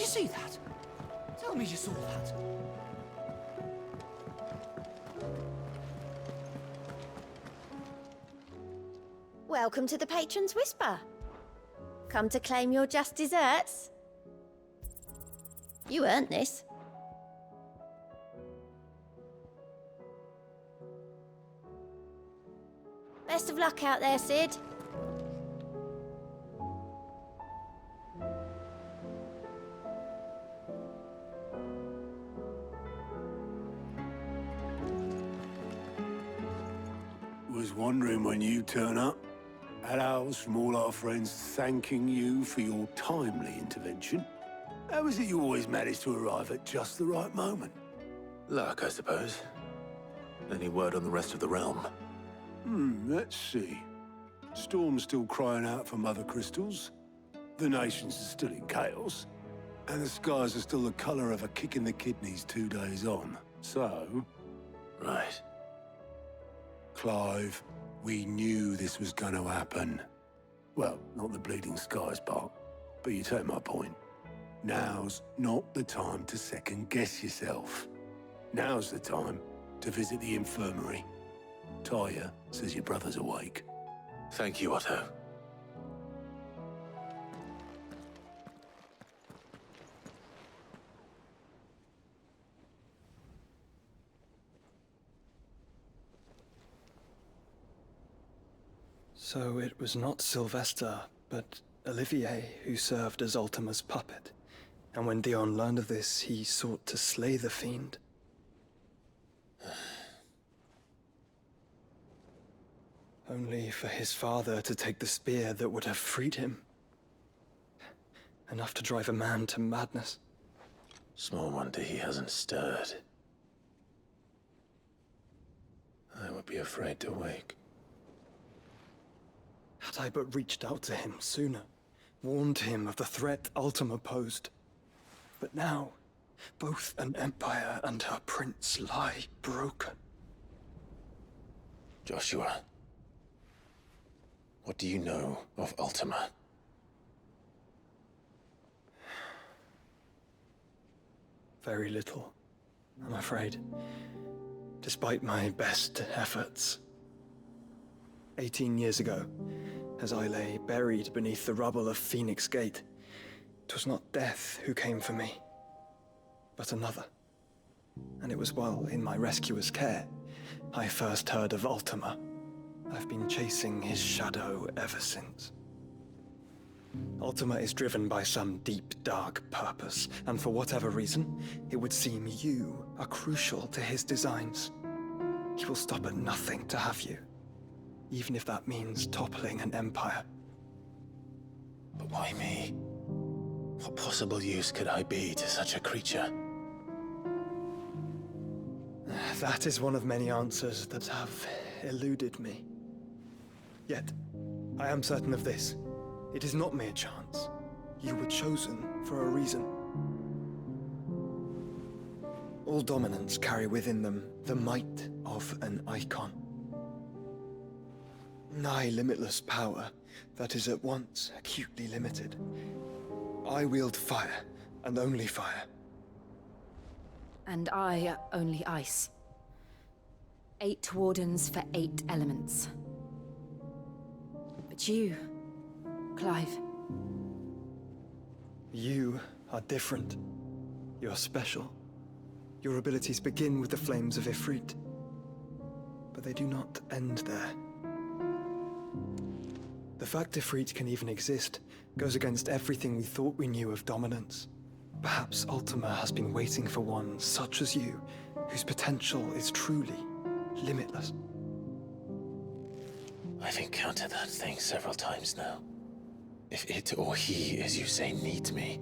see that? Tell me you saw that. Welcome to the Patron's Whisper. Come to claim your just desserts? You earned this. Best of luck out there, Sid. Was wondering when you turn up. Hellos from all our friends thanking you for your timely intervention. How is it you always manage to arrive at just the right moment? Luck, I suppose. Any word on the rest of the realm? Let's see. Storm's still crying out for mother crystals. The nations are still in chaos. And the skies are still the color of a kick in the kidneys 2 days on. So... Right. Clive, we knew this was going to happen. Well, not the bleeding skies part, but you take my point. Now's not the time to second-guess yourself. Now's the time to visit the infirmary. Talia says your brother's awake. Thank you, Otto. So it was not Sylvester, but Olivier who served as Ultima's puppet. And when Dion learned of this, he sought to slay the fiend. Only for his father to take the spear that would have freed him. Enough to drive a man to madness. Small wonder he hasn't stirred. I would be afraid to wake. Had I but reached out to him sooner, warned him of the threat Ultima posed. But now, both an empire and her prince lie broken. Joshua, what do you know of Ultima? Very little, I'm afraid. Despite my best efforts. 18 years ago, as I lay buried beneath the rubble of Phoenix Gate, 'twas not death who came for me, but another. And it was while in my rescuer's care, I first heard of Ultima. I've been chasing his shadow ever since. Ultima is driven by some deep, dark purpose, and for whatever reason, it would seem you are crucial to his designs. He will stop at nothing to have you, even if that means toppling an empire. But why me? What possible use could I be to such a creature? That is one of many answers that have eluded me. Yet, I am certain of this. It is not mere chance. You were chosen for a reason. All dominants carry within them the might of an icon. Nigh limitless power that is at once acutely limited. I wield fire, and only fire. And I only ice. 8 wardens for 8 elements. But you, Clive. You are different. You're special. Your abilities begin with the flames of Ifrit. But they do not end there. The fact Ifrit can even exist goes against everything we thought we knew of dominance. Perhaps Ultima has been waiting for one such as you, whose potential is truly limitless. I've encountered that thing several times now. If it or he, as you say, needs me,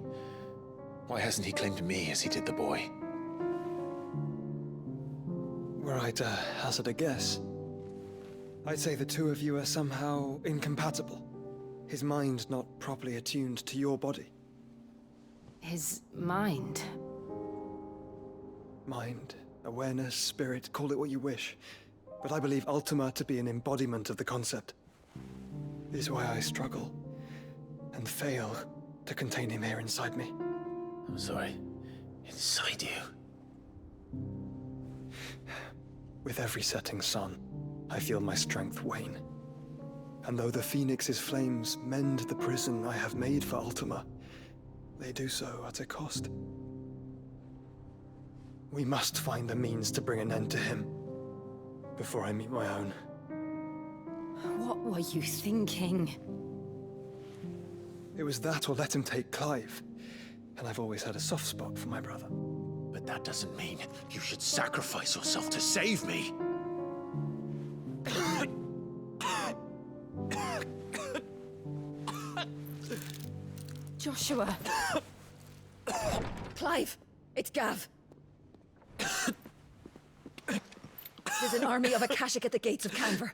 why hasn't he claimed me as he did the boy? Were I to hazard a guess, I'd say the two of you are somehow incompatible. His mind not properly attuned to your body. His mind. Mind, awareness, spirit, call it what you wish. But I believe Ultima to be an embodiment of the concept. This is why I struggle and fail to contain him here inside me. I'm sorry. Inside you. With every setting sun, I feel my strength wane. And though the Phoenix's flames mend the prison I have made for Ultima, they do so at a cost. We must find the means to bring an end to him before I meet my own. What were you thinking? It was that or let him take Clive. And I've always had a soft spot for my brother. But that doesn't mean you should sacrifice yourself to save me. Joshua. Clive, it's Gav. There's an army of Akashic at the gates of Canver.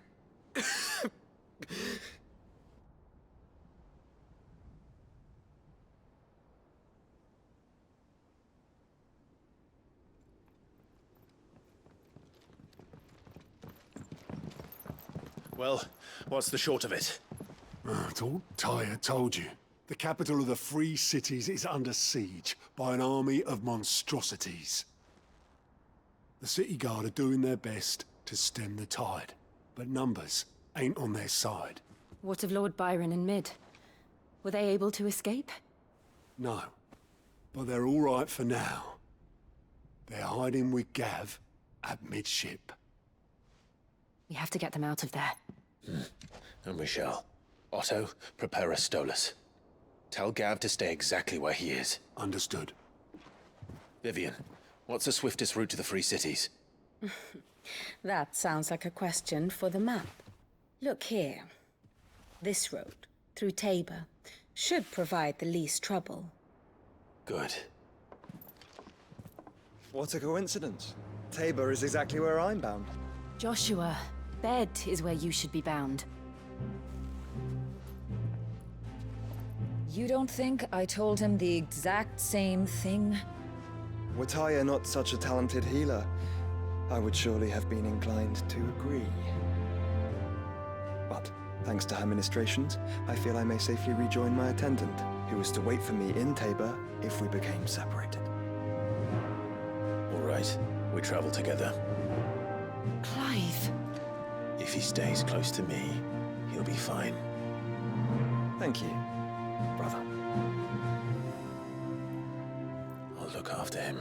Well, what's the short of it? It's all Tyre told you. The capital of the Free Cities is under siege by an army of monstrosities. The city guard are doing their best to stem the tide, but numbers ain't on their side. What of Lord Byron and Mid? Were they able to escape? No, but they're all right for now. They're hiding with Gav at midship. We have to get them out of there. And we shall. Otto, prepare a Stolas. Tell Gav to stay exactly where he is. Understood. Vivian, what's the swiftest route to the Free Cities? That sounds like a question for the map. Look here. This road, through Tabor, should provide the least trouble. Good. What a coincidence. Tabor is exactly where I'm bound. Joshua, bed is where you should be bound. You don't think I told him the exact same thing? Were Tyre not such a talented healer, I would surely have been inclined to agree. But, thanks to her ministrations, I feel I may safely rejoin my attendant, who was to wait for me in Tabor if we became separated. All right, we travel together. Clive! If he stays close to me, he'll be fine. Thank you, brother. I'll look after him.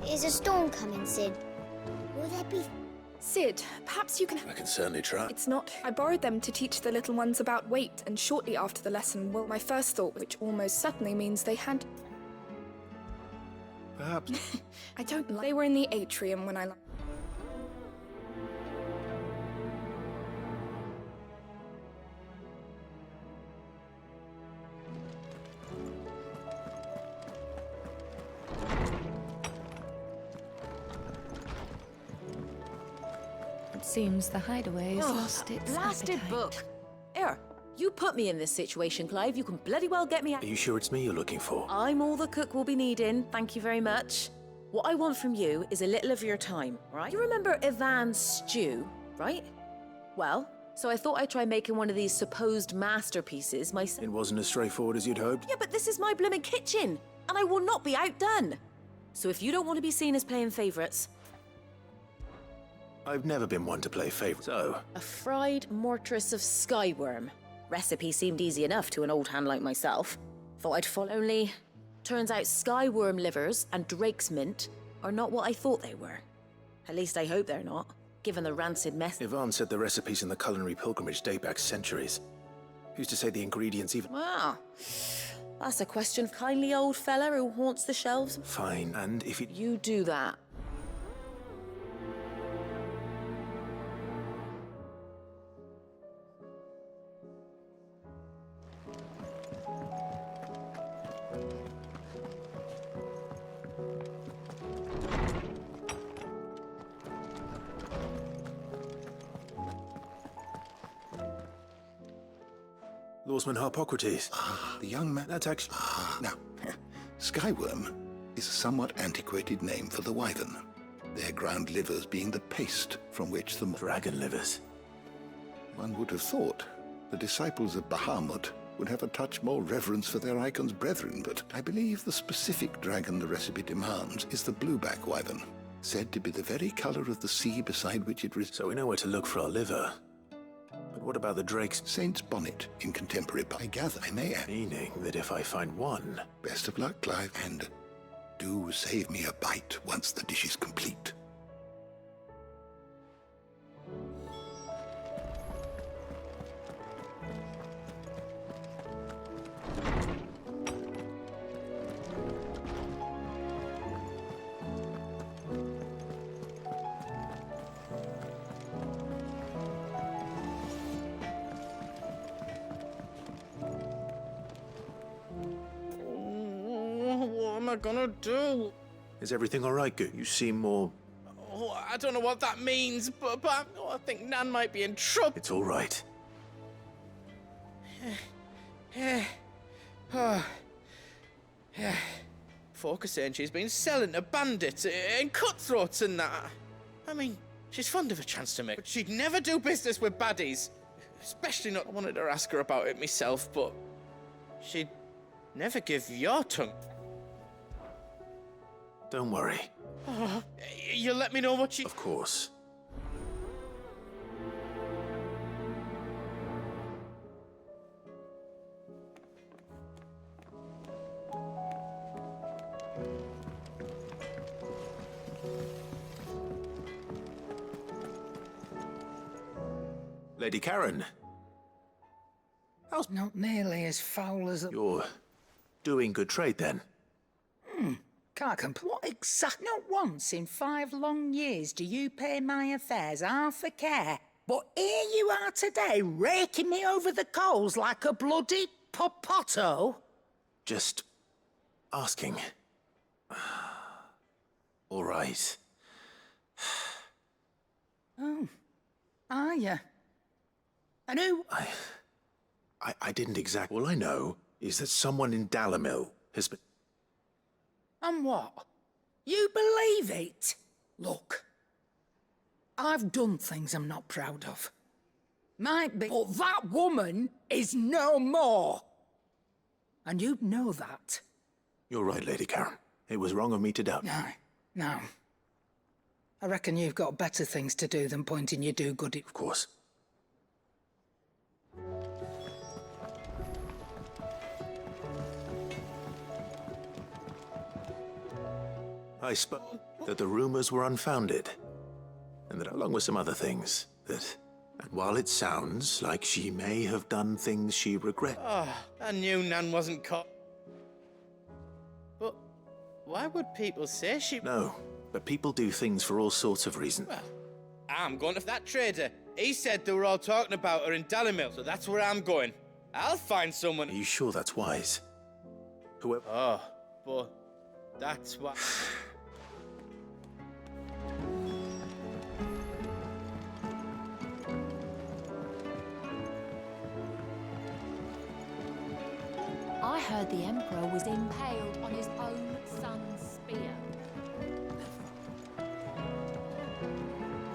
Is a storm coming, Sid? Will there be... Sid, perhaps you can... I can certainly try. It's not. I borrowed them to teach the little ones about weight, and shortly after the lesson, well, my first thought, which almost certainly means they had... Perhaps. I don't like... They were in the atrium when I... Seems the hideaway has lost its blasted appetite. book. Here, you put me in this situation, Clive. You can bloody well get me out. Are you sure it's me you're looking for? I'm all the cook will be needing. Thank you very much. What I want from you is a little of your time, right? You remember Ivan's stew, right? Well, so I thought I'd try making one of these supposed masterpieces myself. It wasn't as straightforward as you'd hoped? Yeah, but this is my blooming kitchen, and I will not be outdone. So if you don't want to be seen as playing favourites... I've never been one to play favorites, so... A fried mortress of skyworm. Recipe seemed easy enough to an old hand like myself. Thought I'd follow. Only, turns out skyworm livers and drake's mint are not what I thought they were. At least I hope they're not, given the rancid mess. Ivan said the recipes in the culinary pilgrimage date back centuries. Who's to say the ingredients even... Well, That's a question of kindly old fella who haunts the shelves. Fine, and if it... You do that. Lawsman Harpocrates. The young man... That's actually... Now, Skyworm is a somewhat antiquated name for the wyvern. Their ground livers being the paste from which the... Dragon livers. One would have thought the disciples of Bahamut would have a touch more reverence for their icon's brethren, but I believe the specific dragon the recipe demands is the blueback wyvern, said to be the very color of the sea beside which it resides. So we know where to look for our liver. But what about the drake's... Saint's bonnet in contemporary... I gather I may add... Meaning that if I find one... Best of luck, Clive, and do save me a bite once the dish is complete. What am I gonna do? Is everything all right, Goot? You seem more... Oh, I don't know what that means, but I think Nan might be in trouble. It's all right. Folk are saying she's been selling to bandits and cutthroats and that. I mean, she's fond of a chance to make, but she'd never do business with baddies. Especially not... I wanted to ask her about it myself, but she'd never give your tongue. Don't worry. Oh, you'll let me know what she... Of course. Lady Karen. How's... Not nearly as foul as... You're doing good trade, then? Can't complain. What exact... Not once in 5 long years do you pay my affairs half a care. But here you are today, raking me over the coals like a bloody popoto. Just asking. All right. Oh, are you? And who... I didn't exactly... All I know is that someone in Dalamil has been... And what? You believe it? Look, I've done things I'm not proud of. Might be, but that woman is no more. And you'd know that. You're right, Lady Karen. It was wrong of me to doubt. No. I reckon you've got better things to do than pointing your do-goody. Of course. I spoke that the rumors were unfounded, and that along with some other things, and while it sounds like she may have done things she regrets... Oh, I knew Nan wasn't caught. But why would people say she... No, but people do things for all sorts of reasons. Well, I'm going to that trader. He said they were all talking about her in Dalamil, so that's where I'm going. I'll find someone... Are you sure that's wise? Whoever... Oh, but that's why... I heard the Emperor was impaled on his own son's spear.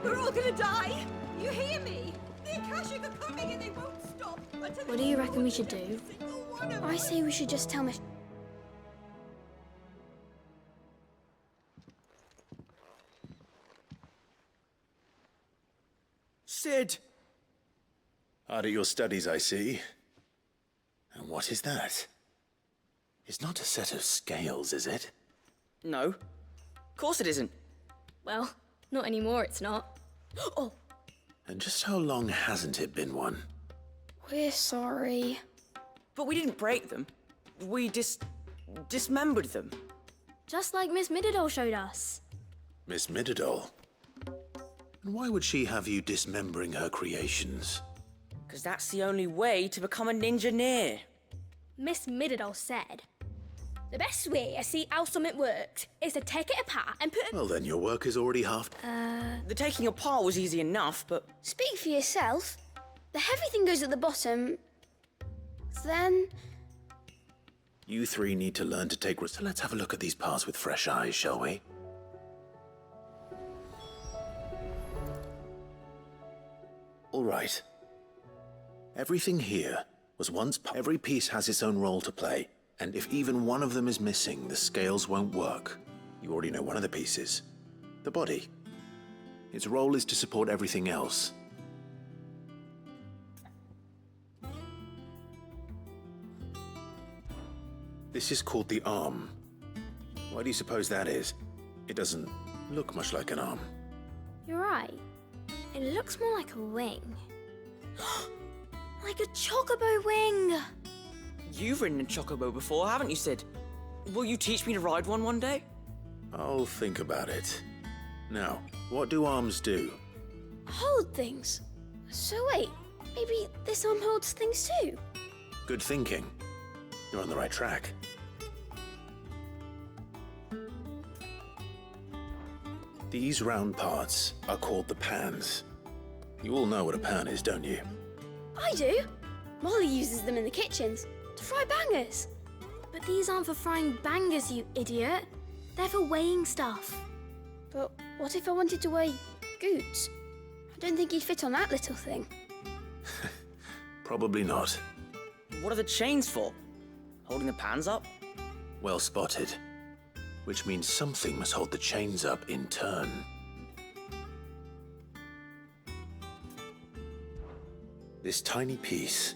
We're all gonna die! You hear me? The Akashic are coming and they won't stop until... What do you reckon we should do? I say we should just tell Miss... Sid! Hard at your studies, I see. And what is that? It's not a set of scales, is it? No. Of course it isn't. Well, not anymore, it's not. Oh! And just how long hasn't it been one? We're sorry. But we didn't break them. we dismembered them. Just like Miss Mididol showed us. Miss Mididol? And why would she have you dismembering her creations? Because that's the only way to become a ninja-neer. Miss Mididol said, the best way I see how something works is to take it apart and put it... Well, then your work is already half... The taking apart was easy enough, but... Speak for yourself. The heavy thing goes at the bottom. Then... You three need to learn to take risks. So let's have a look at these parts with fresh eyes, shall we? All right. Everything here was once... Every piece has its own role to play. And if even one of them is missing, the scales won't work. You already know one of the pieces. The body. Its role is to support everything else. This is called the arm. Why do you suppose that is? It doesn't look much like an arm. You're right. It looks more like a wing. Like a chocobo wing! You've ridden a chocobo before, haven't you, Sid? Will you teach me to ride one day? I'll think about it. Now, what do arms do? Hold things. So wait, maybe this arm holds things too? Good thinking. You're on the right track. These round parts are called the pans. You all know what a pan is, don't you? I do. Molly uses them in the kitchens to fry bangers. But these aren't for frying bangers, you idiot. They're for weighing stuff. But what if I wanted to weigh Goots? I don't think he'd fit on that little thing. Probably not. What are the chains for? Holding the pans up? Well spotted. Which means something must hold the chains up in turn. This tiny piece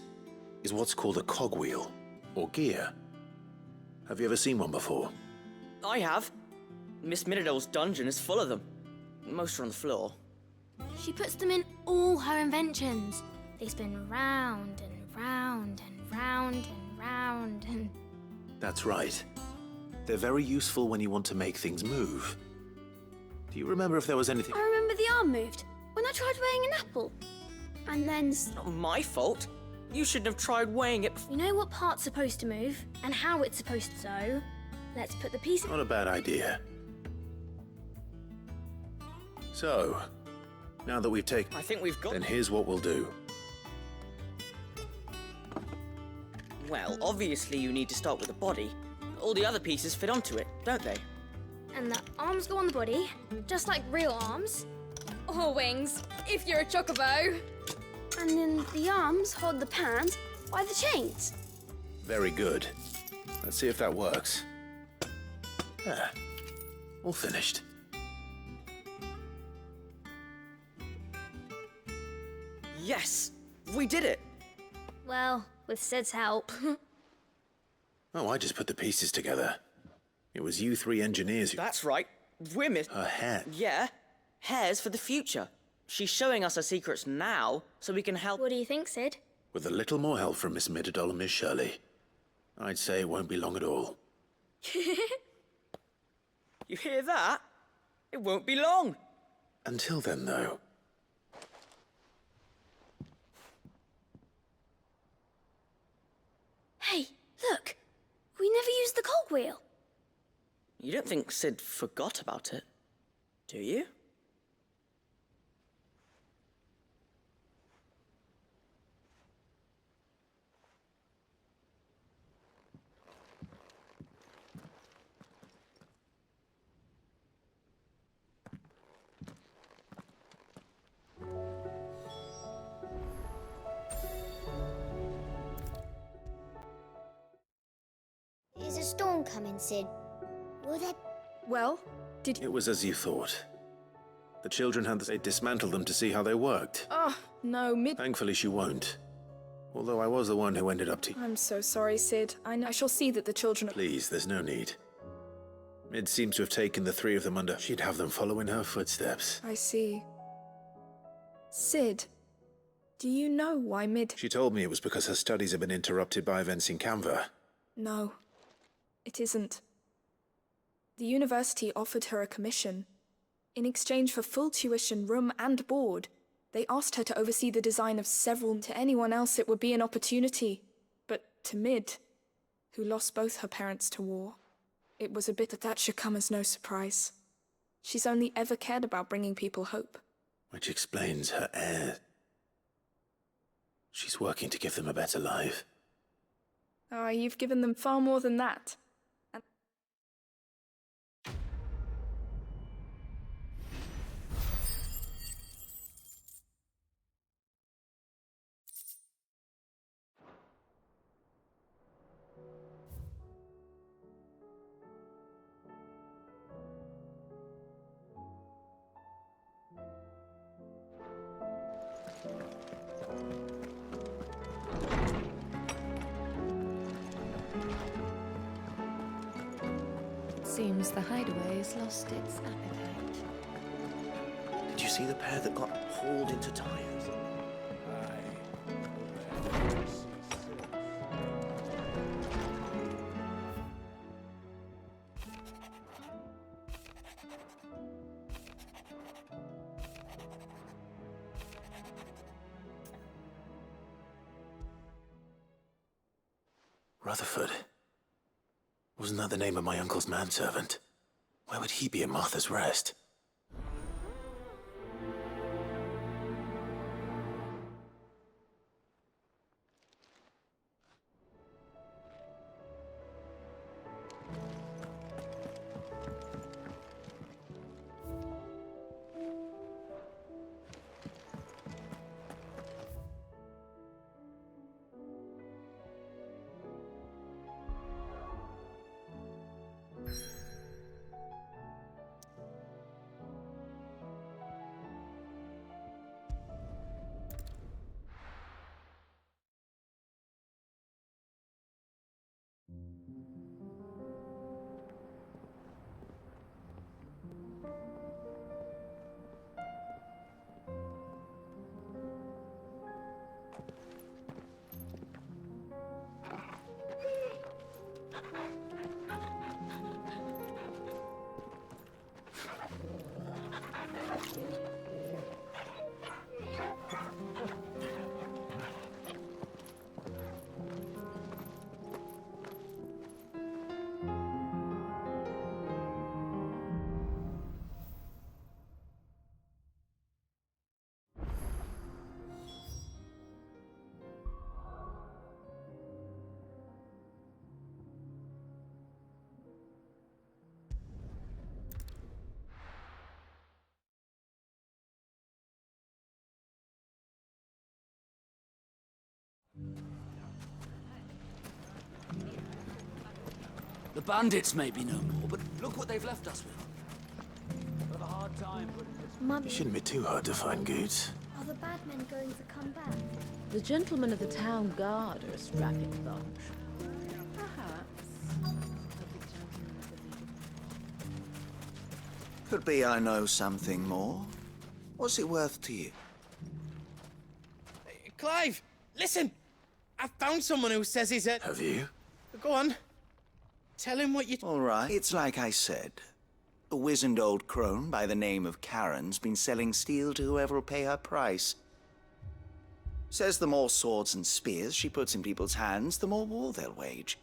is what's called a cogwheel, or gear. Have you ever seen one before? I have. Miss Mididol's dungeon is full of them. Most are on the floor. She puts them in all her inventions. They spin round and round and round and round and... That's right. They're very useful when you want to make things move. Do you remember if there was anything... I remember the arm moved when I tried weighing an apple. And then... It's not my fault. You shouldn't have tried weighing it before. You know what part's supposed to move and how it's supposed to, so let's put the piece... Not a bad idea. So, now that we've taken... I think we've got... Then here's what we'll do. Well, obviously you need to start with the body. All the other pieces fit onto it, don't they? And the arms go on the body, just like real arms. Or wings, if you're a chocobo. And then the arms hold the pans by the chains. Very good. Let's see if that works. Ah, all finished. Yes! We did it! Well, with Sid's help. Oh, I just put the pieces together. It was you three engineers who... That's right. We're Miss... Her hair. Yeah. Hair's for the future. She's showing us her secrets now, so we can help... What do you think, Sid? With a little more help from Miss Mididol and Miss Shirley, I'd say it won't be long at all. You hear that? It won't be long. Until then, though. Hey, look! We never used the cogwheel. You don't think Sid forgot about it, do you? Is a storm coming, Sid? Will there... Well, did... It was as you thought. The children had they dismantled them to see how they worked. Oh, no, Thankfully she won't. Although I was the one who ended up I'm so sorry, Sid. I shall see that the children... Please, there's no need. Mid seems to have taken the three of them under. She'd have them follow in her footsteps. I see. Sid, do you know why Mid... She told me it was because her studies had been interrupted by events in Canva. No, it isn't. The university offered her a commission. In exchange for full tuition, room and board, they asked her to oversee the design of several. To anyone else it would be an opportunity. But to Mid, who lost both her parents to war, it was a bit that should come as no surprise. She's only ever cared about bringing people hope. Which explains her heir. She's working to give them a better life. Ah, you've given them far more than that. Seems the hideaway has lost its appetite. Did you see the pair that got hauled into tires? Rutherford. Wasn't that the name of my uncle's manservant? Where would he be at Martha's Rest? The bandits may be no more, but look what they've left us with. We'll have a hard time putting this... Mummy, It shouldn't be too hard to find goods. are the bad men going to come back? The gentlemen of the town guard are a strapping bunch. Perhaps. Could be I know something more. What's it worth to you? Clive, listen! I found someone who says he's a... Have you? Go on. Tell him what you... All right, it's like I said. A wizened old crone by the name of Karen's been selling steel to whoever will pay her price. Says the more swords and spears she puts in people's hands, the more war they'll wage.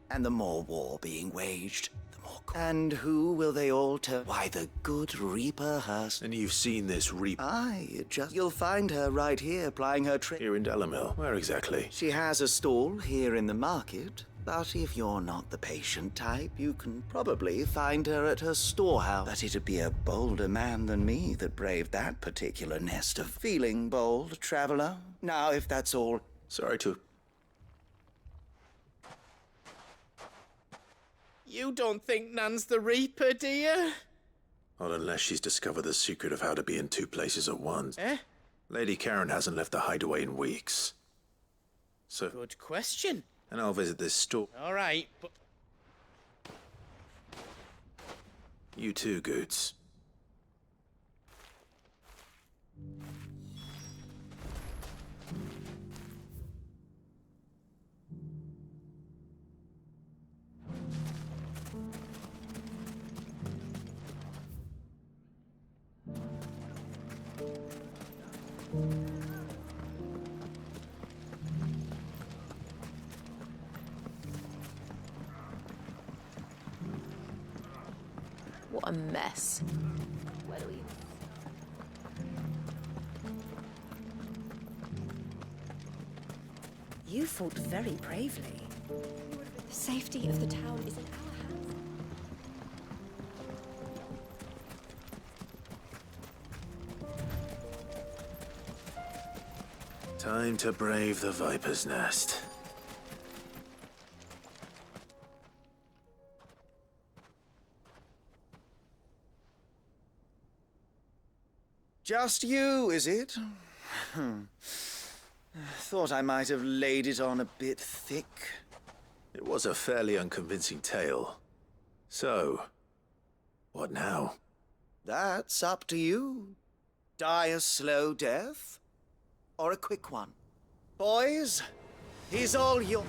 And the more war being waged, the more... And who will they all turn? Why, the good Reaper herself. And you've seen this Reaper? Aye, you'll find her right here plying her trade. Here in Delamere. Where exactly? She has a stall here in the market. But if you're not the patient type, you can probably find her at her storehouse. But it'd be a bolder man than me that braved that particular nest of... Feeling bold, traveler? Now, if that's all... Sorry to... You don't think Nan's the Reaper, do you? Not unless she's discovered the secret of how to be in two places at once. Eh? Lady Karen hasn't left the hideaway in weeks. So... Good question. And I'll visit this store. All right, but... You too, Goots. What a mess. Where do we... You fought very bravely. The safety of the town is in our hands. Time to brave the Viper's Nest. Just you, is it? Thought I might have laid it on a bit thick. It was a fairly unconvincing tale. So, what now? That's up to you. Die a slow death, or a quick one. Boys, he's all yours.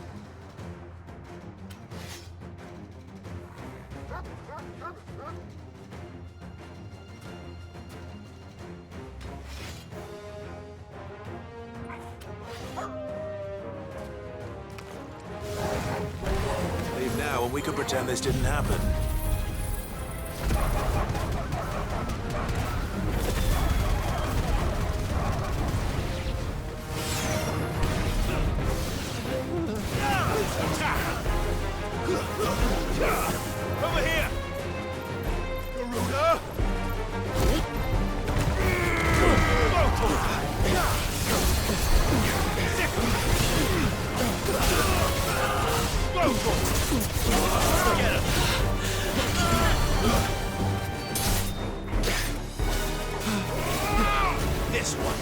Leave now and we could pretend this didn't happen. Over here! Garuda! Get him! This one.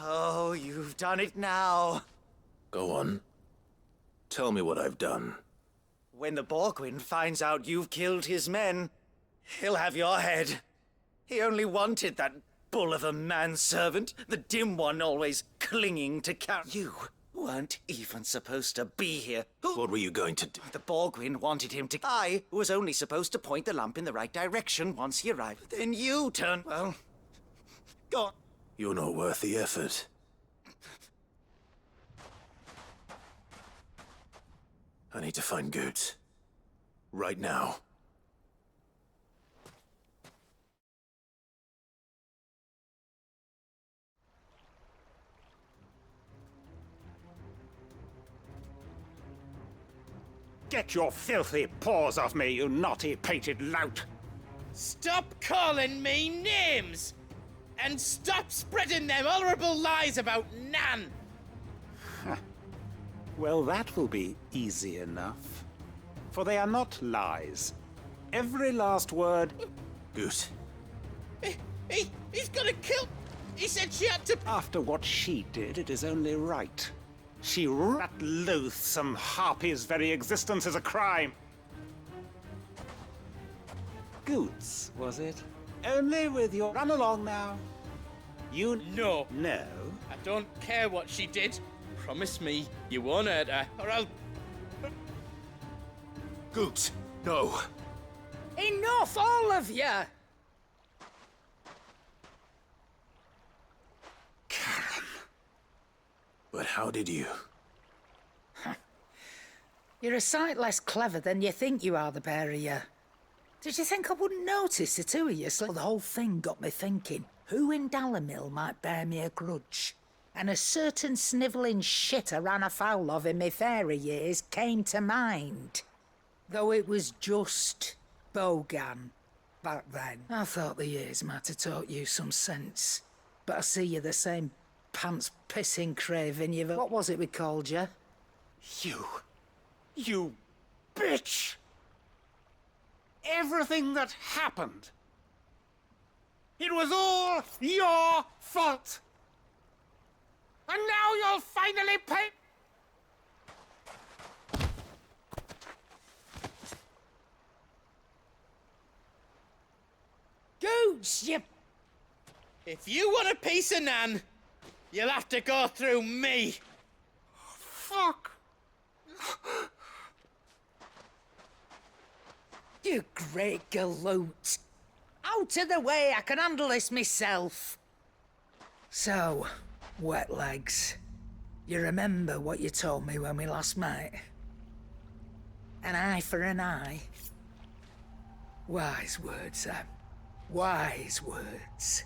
Oh, you've done it now. Go on. Tell me what I've done. When the Borgwyn finds out you've killed his men, he'll have your head. He only wanted that bull of a manservant, the dim one always clinging to You weren't even supposed to be here. What were you going to do? The Borgwyn wanted him to... I was only supposed to point the lamp in the right direction once he arrived. Then you turned... Well... Go on. You're not worth the effort. I need to find Goots. Right now. Get your filthy paws off me, you naughty painted lout! Stop calling me names! And stop spreading them horrible lies about Nan! Well, that will be easy enough. For they are not lies. Every last word... Goose. He's gonna kill... He said she had to... After what she did, it is only right. That loathsome harpy's very existence is a crime. Goots, was it? Only with your... Run along now. You... No. No? I don't care what she did. Promise me you won't hurt her, or I'll... Goots, no. Enough, all of you! Karen. But how did you? You're a sight less clever than you think you are, the pair of you. Did you think I wouldn't notice the two of you? So the whole thing got me thinking, who in Dalamil might bear me a grudge? And a certain snivelling shit I ran afoul of in my fairy years came to mind. Though it was just Bogan back then. I thought the years might have taught you some sense. But I see you're the same pants-pissing craven you've... What was it we called you? You bitch! Everything that happened. It was all your fault! And now you'll finally pay... Gooch, you... If you want a piece of Nan, you'll have to go through me. Fuck! You great galoot. Out of the way, I can handle this myself. So, wet legs. You remember what you told me when we last met? An eye for an eye. Wise words, Sam. Wise words.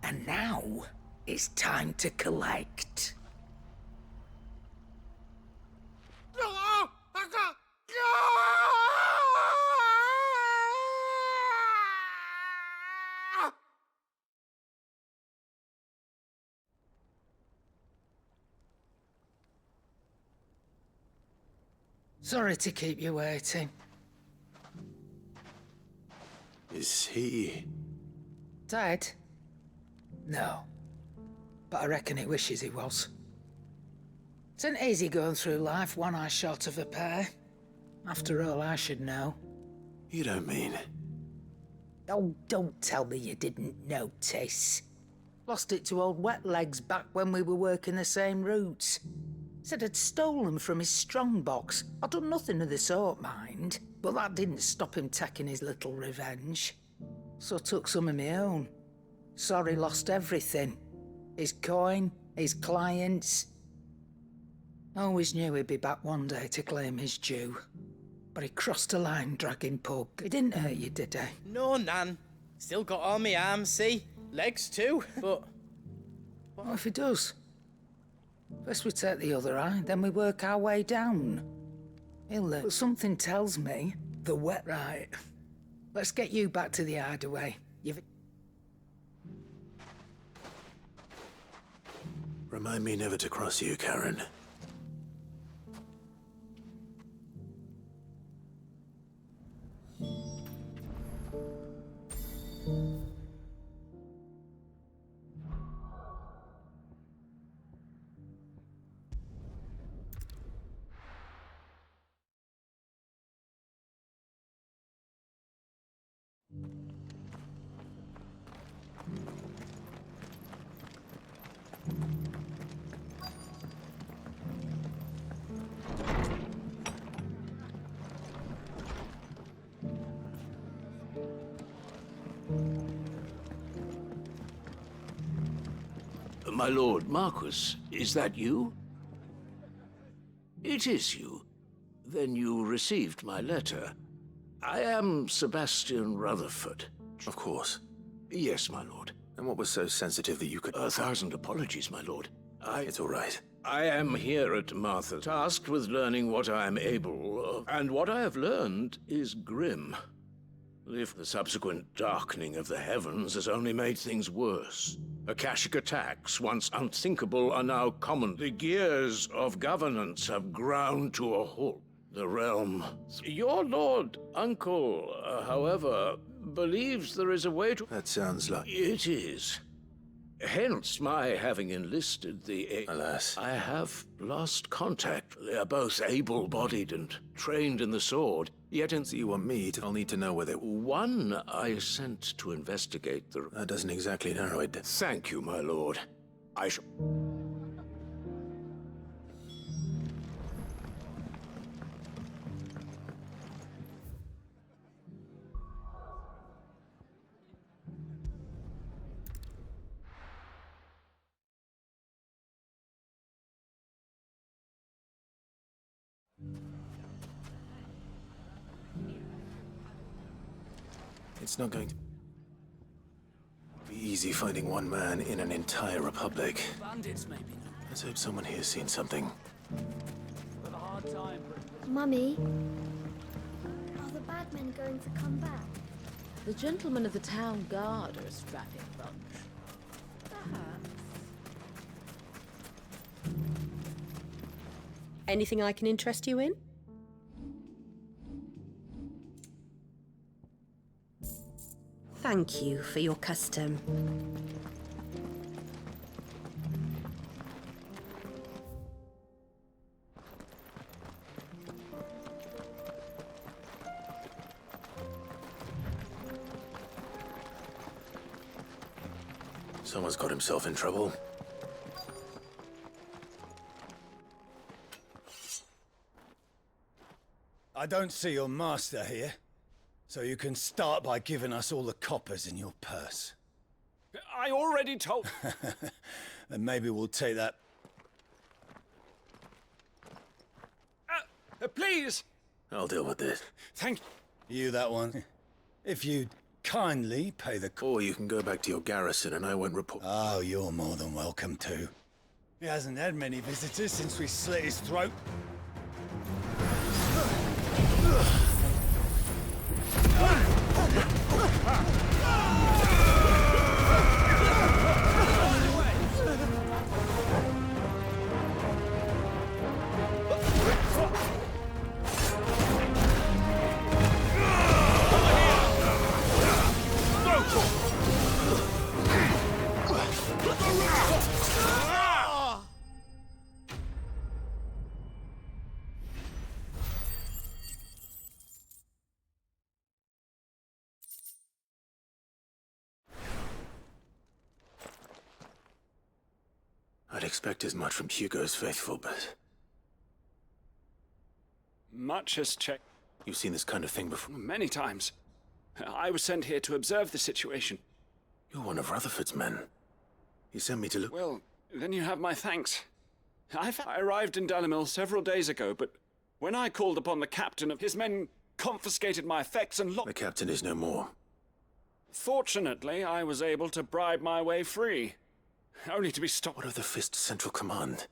And now, it's time to collect. Sorry to keep you waiting. Is he... Dead? No. But I reckon he wishes he was. It isn't easy going through life one eye short of a pair. After all, I should know. You don't mean... Oh, don't tell me you didn't notice. Lost it to old Wet Legs back when we were working the same routes. Said I'd stolen from his strongbox. I'd done nothing of the sort, mind. But that didn't stop him taking his little revenge. So I took some of my own. Sorry, lost everything. His coin, his clients. Always knew he'd be back one day to claim his due. But he crossed a line dragging pug. He didn't hurt you, did he? No, Nan. Still got all my arms, see? Legs too, but... What if he does? First we take the other eye, then we work our way down. He'll live. But something tells me the wet right. Let's get you back to the hideaway. You've... Remind me never to cross you, Karen. My lord Marquis, is that you? It is you. Then you received my letter. I am Sebastian Rutherford. Of course. Yes, my lord. And what was so sensitive that you could... 1,000 apologies, my lord. It's all right. I am here at Martha, tasked with learning what I am able of, and what I have learned is grim. If the subsequent darkening of the heavens has only made things worse. Akashic attacks, once unthinkable, are now common. The gears of governance have ground to a halt. The realm... Your lord uncle, however, believes there is a way to... That sounds like... It is. Hence my having enlisted the... Alas. I have lost contact. They are both able-bodied and trained in the sword, yet in... So you want me to... I'll need to know whether... One I sent to investigate the... That doesn't exactly narrow it down. Thank you, my lord. I shall... It's not going to be easy finding one man in an entire republic. Bandits, maybe. Let's hope someone here's seen something. Got a hard time. Mummy, are the bad men going to come back? The gentlemen of the town guard are a strapping bunch. Perhaps. Anything I can interest you in? Thank you for your custom. Someone's got himself in trouble. I don't see your master here, so you can start by giving us all the coppers in your purse. I already told... Then maybe we'll take that... Please! I'll deal with this. Thank you. That one. If you'd kindly pay the... Or you can go back to your garrison and I won't report... Oh, you're more than welcome to. He hasn't had many visitors since we slit his throat. I'd expect as much from Hugo's faithful, but... Much has checked. You've seen this kind of thing before? Many times. I was sent here to observe the situation. You're one of Rutherford's men. He sent me to look... Well, then you have my thanks. I arrived in Dalimil several days ago, but when I called upon the captain of his men, confiscated my effects and locked... The captain is no more. Fortunately, I was able to bribe my way free. Only to be stopped. What of the Fist Central Command?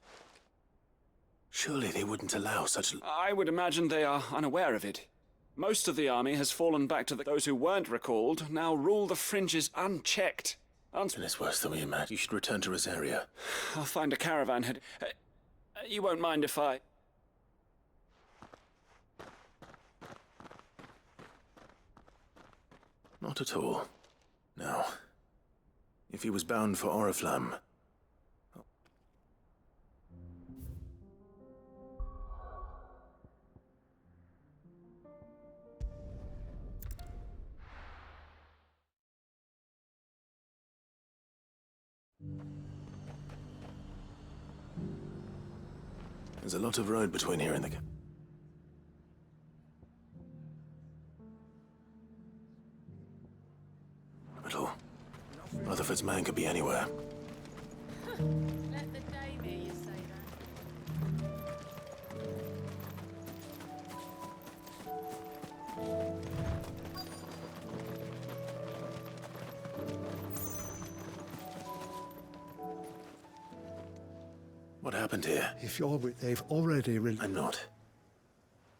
Surely they wouldn't allow such... I would imagine they are unaware of it. Most of the army has fallen back to those who weren't recalled, now rule the fringes unchecked. And it's worse than we imagined. You should return to Rosaria. I'll find a caravan head. You won't mind if I... Not at all. Now, if he was bound for Oriflamme... There's a lot of road between here and the... Capital. Rutherford's man could be anywhere. Let the dame hear you say What happened here? If you're... They've already... I'm not.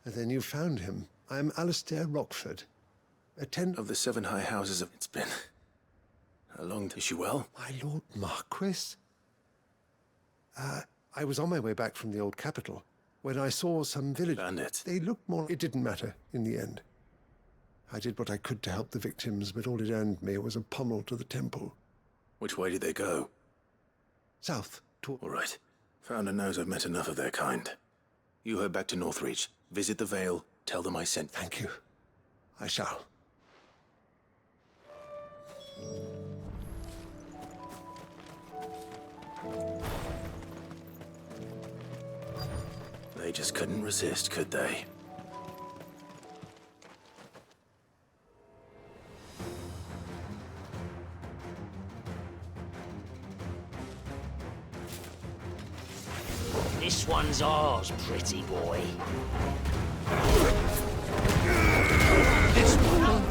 And then you found him. I'm Alistair Rockford. Of the 7 high houses of... It's been... a long... Is she well? My Lord Marquis? I was on my way back from the old capital when I saw some village... Bandits. They looked more... It didn't matter in the end. I did what I could to help the victims, but all it earned me was a pommel to the temple. Which way did they go? South. All right. Founder knows I've met enough of their kind. You head back to Northreach. Visit the Vale. Tell them I sent... Thank you. I shall. They just couldn't resist, could they? This one's ours, pretty boy. This one.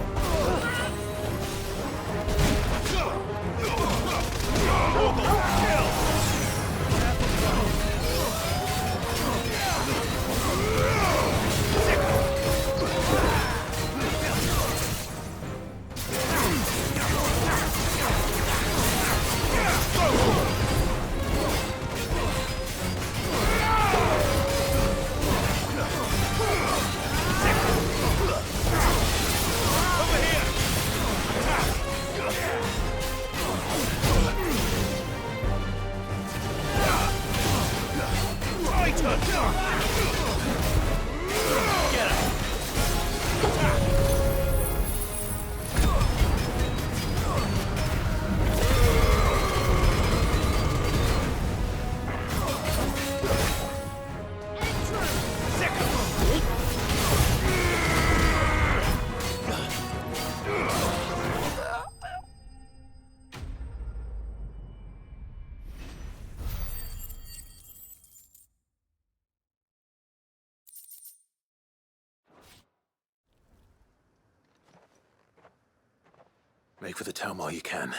Make for the town while you can.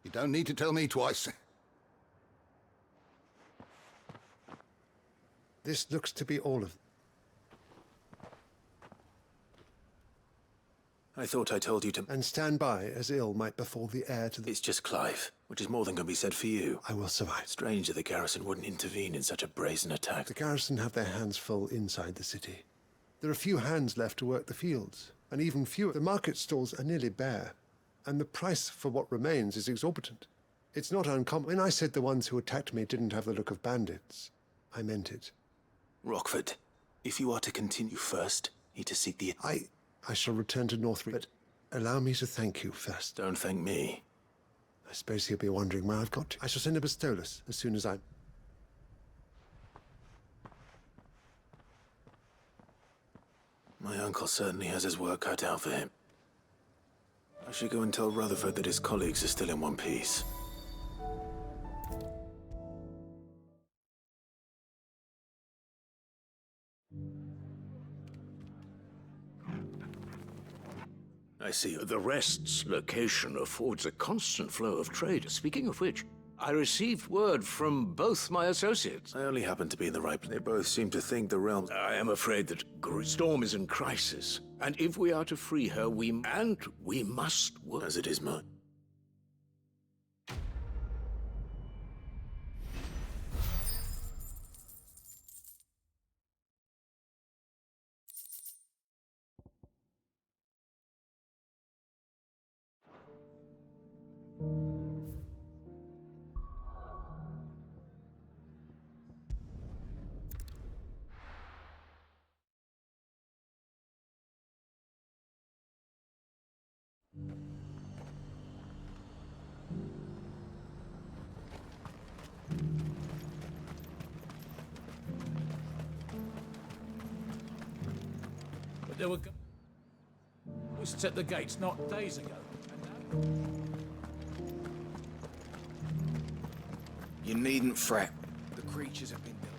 You don't need to tell me twice. This looks to be all of them. I thought I told you to... And stand by, as ill might befall the heir to the... It's just Clive, which is more than can be said for you. I will survive. Strange that the garrison wouldn't intervene in such a brazen attack. The garrison have their hands full inside the city. There are few hands left to work the fields, and even fewer. The market stalls are nearly bare, and the price for what remains is exorbitant. It's not uncommon. When I said the ones who attacked me didn't have the look of bandits, I meant it. Rockford, if you are to continue first, need to seek the... I shall return to Northreach, but allow me to thank you first. Don't thank me. I suppose he'll be wondering where I've got to. I shall send a Bistolus as soon as I'm... My uncle certainly has his work cut out for him. I should go and tell Rutherford that his colleagues are still in one piece. I see. The Rest's location affords a constant flow of trade. Speaking of which, I received word from both my associates. I only happen to be in the right place. They both seem to think the realm... I am afraid that Storm is in crisis, and if we are to free her, we must work. As it is mine. There were ghosts at the gates not days ago. You needn't fret. The creatures have been built.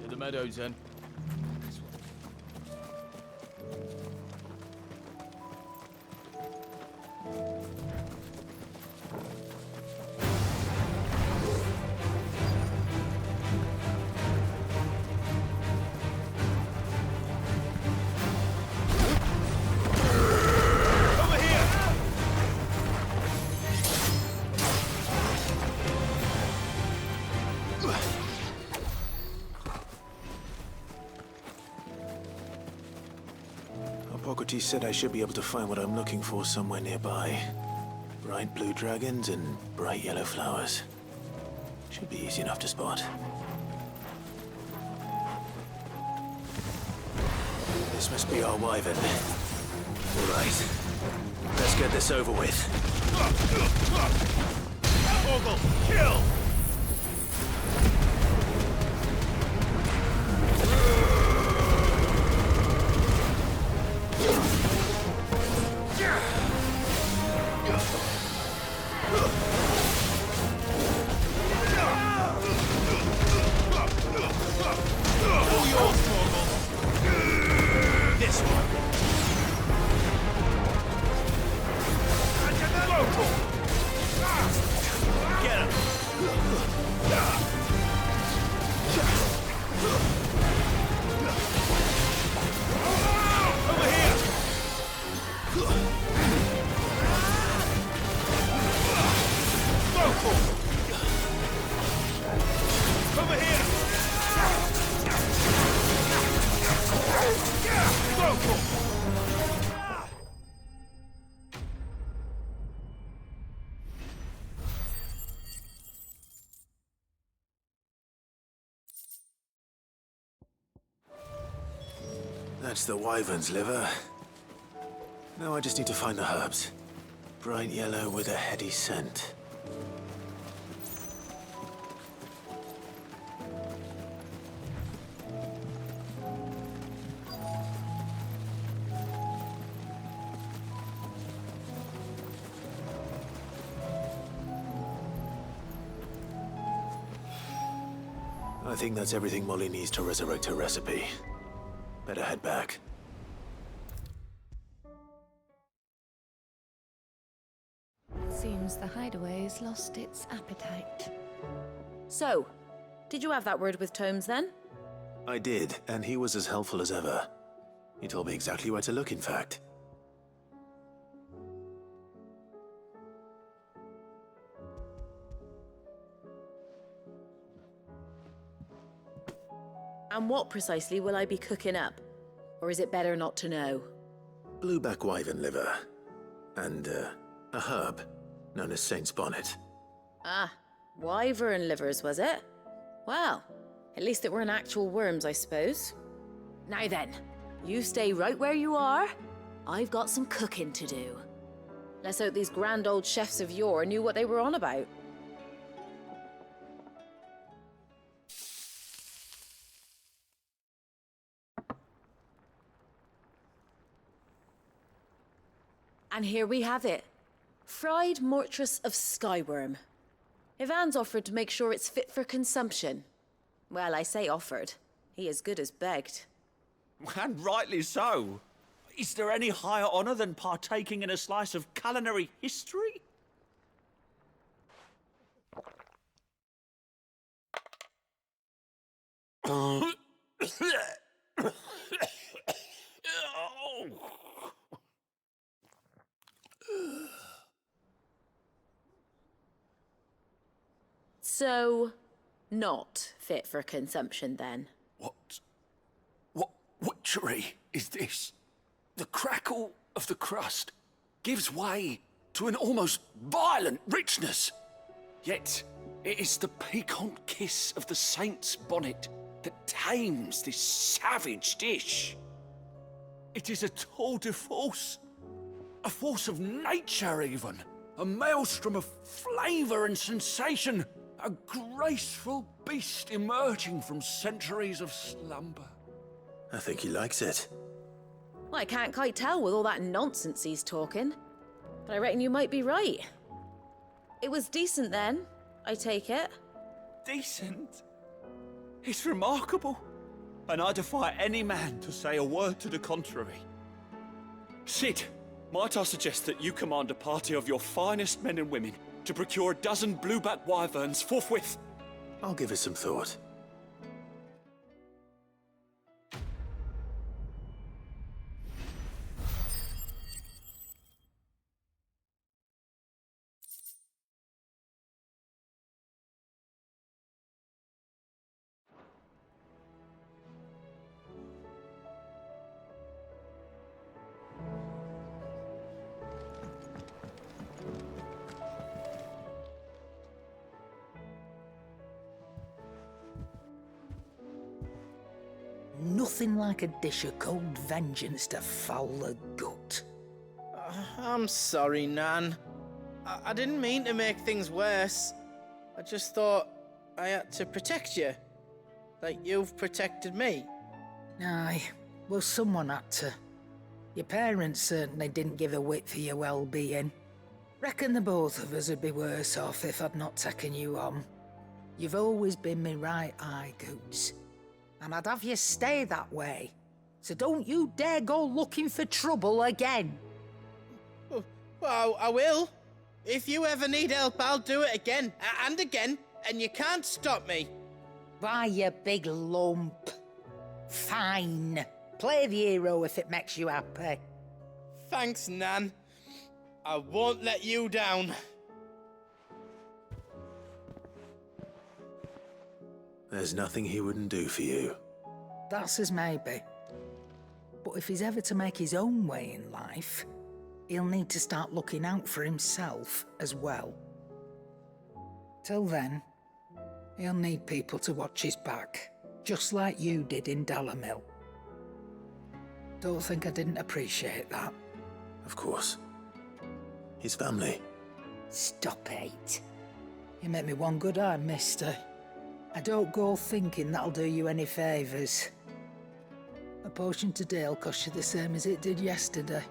To the meadows, then. Hippocrates said I should be able to find what I'm looking for somewhere nearby. Bright blue dragons and bright yellow flowers. Should be easy enough to spot. This must be our wyvern. All right. Let's get this over with. Ogle, kill! That's the wyvern's liver. Now I just need to find the herbs. Bright yellow with a heady scent. I think that's everything Molly needs to resurrect her recipe. Better head back. Seems the hideaway's lost its appetite. So, did you have that word with Tomes then? I did, and he was as helpful as ever. He told me exactly where to look, in fact. And what precisely will I be cooking up? Or is it better not to know? Blueback wyvern liver. And, a herb known as Saint's Bonnet. Ah, wyvern livers, was it? Well, at least it weren't actual worms, I suppose. Now then, you stay right where you are. I've got some cooking to do. Let's hope these grand old chefs of yore knew what they were on about. And here we have it. Fried mortress of skyworm. Ivan's offered to make sure it's fit for consumption. Well, I say offered. He as good as begged. And rightly so. Is there any higher honor than partaking in a slice of culinary history? So, not fit for consumption then? What witchery is this? The crackle of the crust gives way to an almost violent richness. Yet, it is the piquant kiss of the saint's bonnet that tames this savage dish. It is a tour de force, a force of nature even, a maelstrom of flavour and sensation, a graceful beast emerging from centuries of slumber. I think he likes it. Well, I can't quite tell with all that nonsense he's talking. But I reckon you might be right. It was decent then, I take it. Decent? It's remarkable. And I defy any man to say a word to the contrary. Sid, might I suggest that you command a party of your finest men and women to procure a dozen blueback wyverns forthwith? I'll give it some thought. Nothing like a dish of cold vengeance to foul the gut. I'm sorry, Nan. I didn't mean to make things worse. I just thought I had to protect you. Like you've protected me. Aye, well, someone had to. Your parents certainly didn't give a whit for your well-being. Reckon the both of us would be worse off if I'd not taken you on. You've always been me right eye, Goots. And I'd have you stay that way. So don't you dare go looking for trouble again. Well, I will. If you ever need help, I'll do it again and again, and you can't stop me. Why, you big lump. Fine. Play the hero if it makes you happy. Thanks, Nan. I won't let you down. There's nothing he wouldn't do for you. That's as maybe. But if he's ever to make his own way in life, he'll need to start looking out for himself as well. Till then, he'll need people to watch his back, just like you did in Dalamil. Don't think I didn't appreciate that. Of course. His family. Stop it. You make me one good eye, mister. I don't go thinking that'll do you any favours. A potion today'll cost you the same as it did yesterday.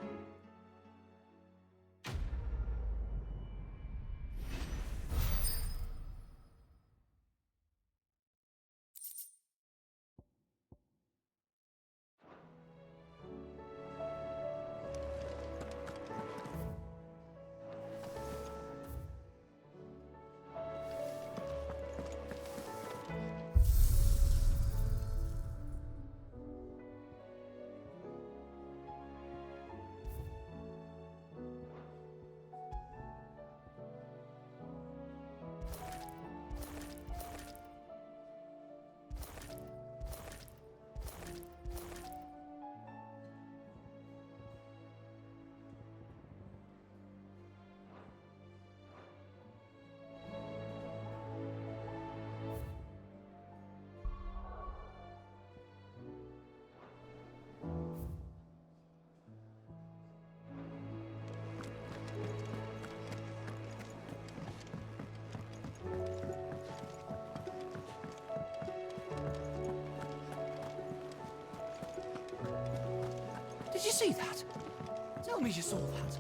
Did you see that? Tell me you saw that.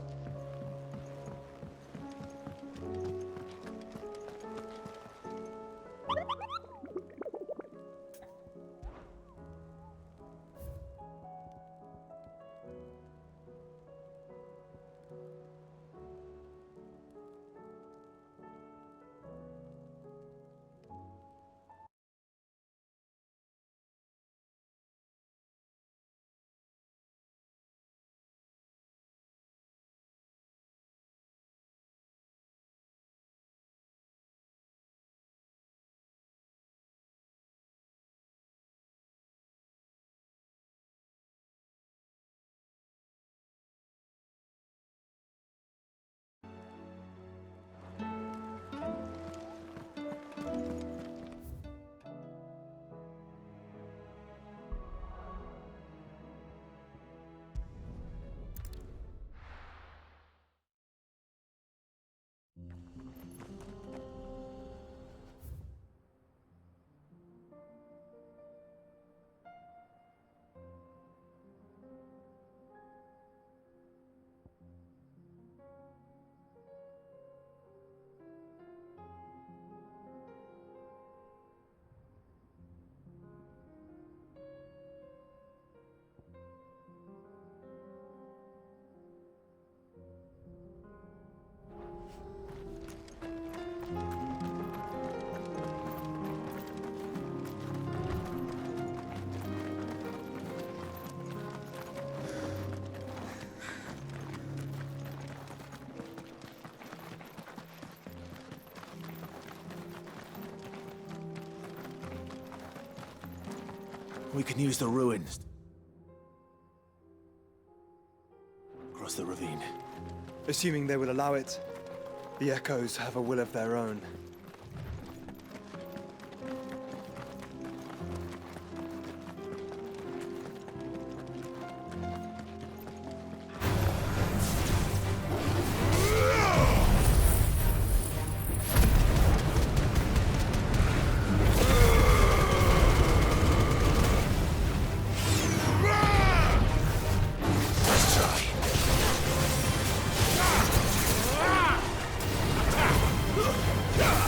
We can use the ruins. Across the ravine. Assuming they will allow it, the echoes have a will of their own. Yeah!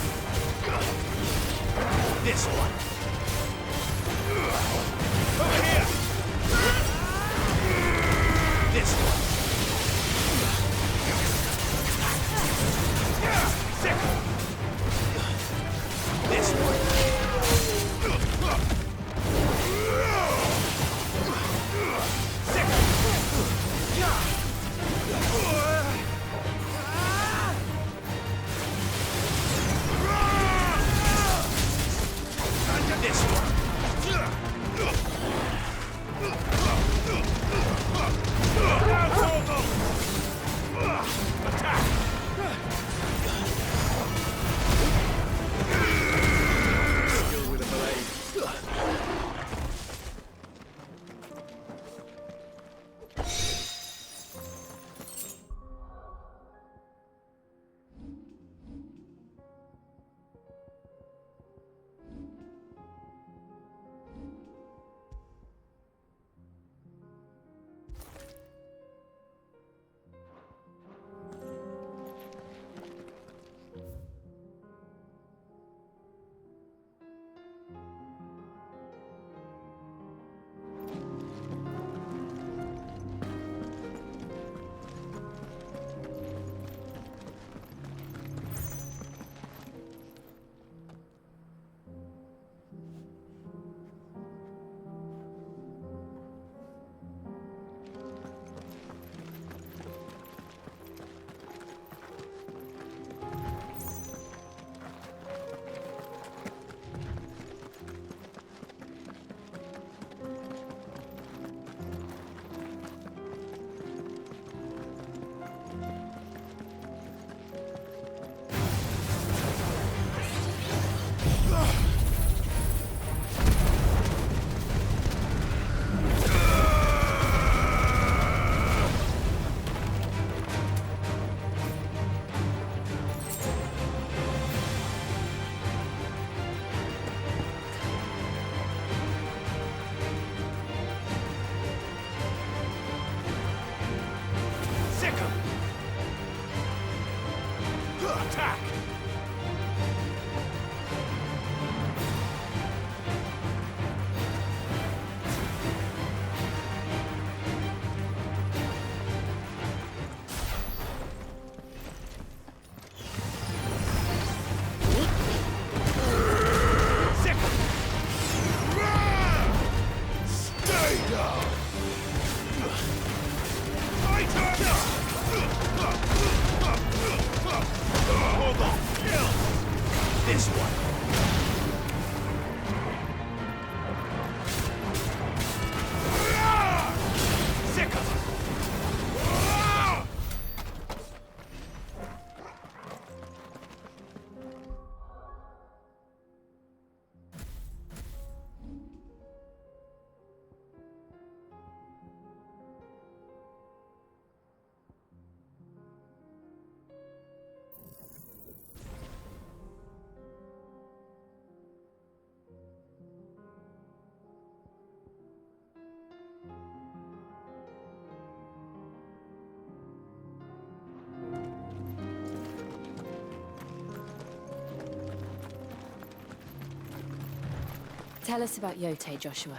Tell us about Yote, Joshua.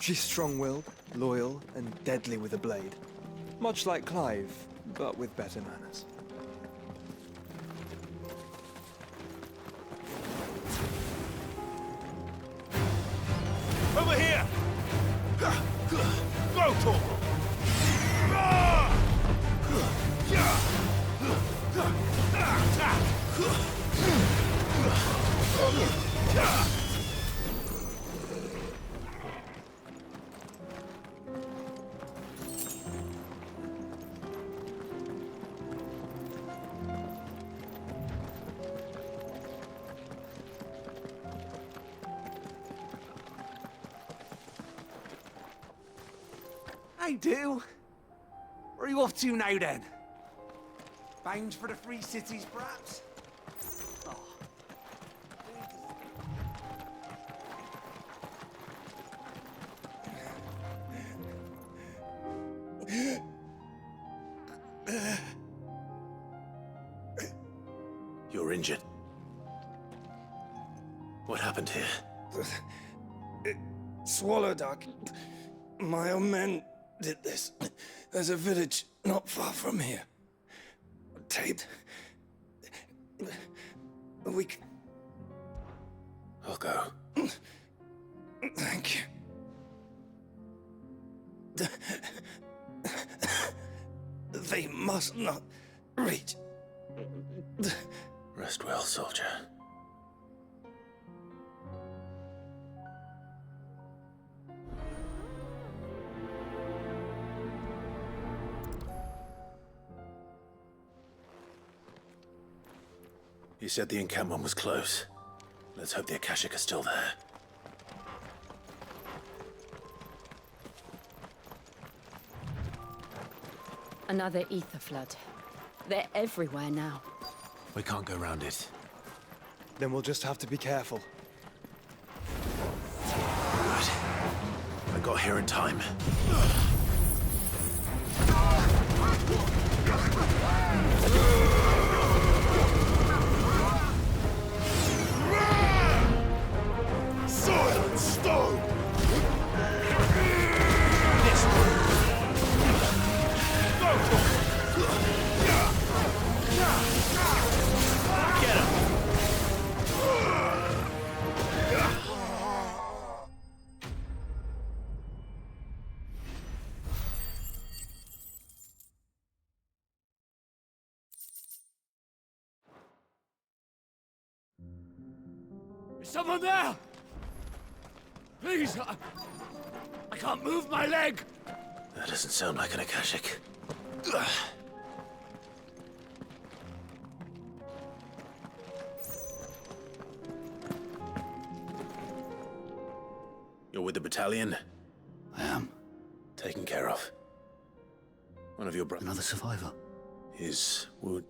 She's strong-willed, loyal, and deadly with a blade. Much like Clive, but with better manners. Over here! Go, Torgal! I do. Where are you off to now, then? Bound for the Free Cities, perhaps? Oh. You're injured. What happened here? It swallowed our... My own men did this. There's a village not far from here. Taped. I'll go. Thank you. They must not reach. Rest well, soldier. You said the encampment was close. Let's hope the Akashic are still there. Another ether flood. They're everywhere now. We can't go round it. Then we'll just have to be careful. Good. I got here in time. Silent stone! This way. Get him! Is someone there? Please, I can't move my leg! That doesn't sound like an Akashic. You're with the battalion? I am. Taken care of. One of your brothers. Another survivor. His wound.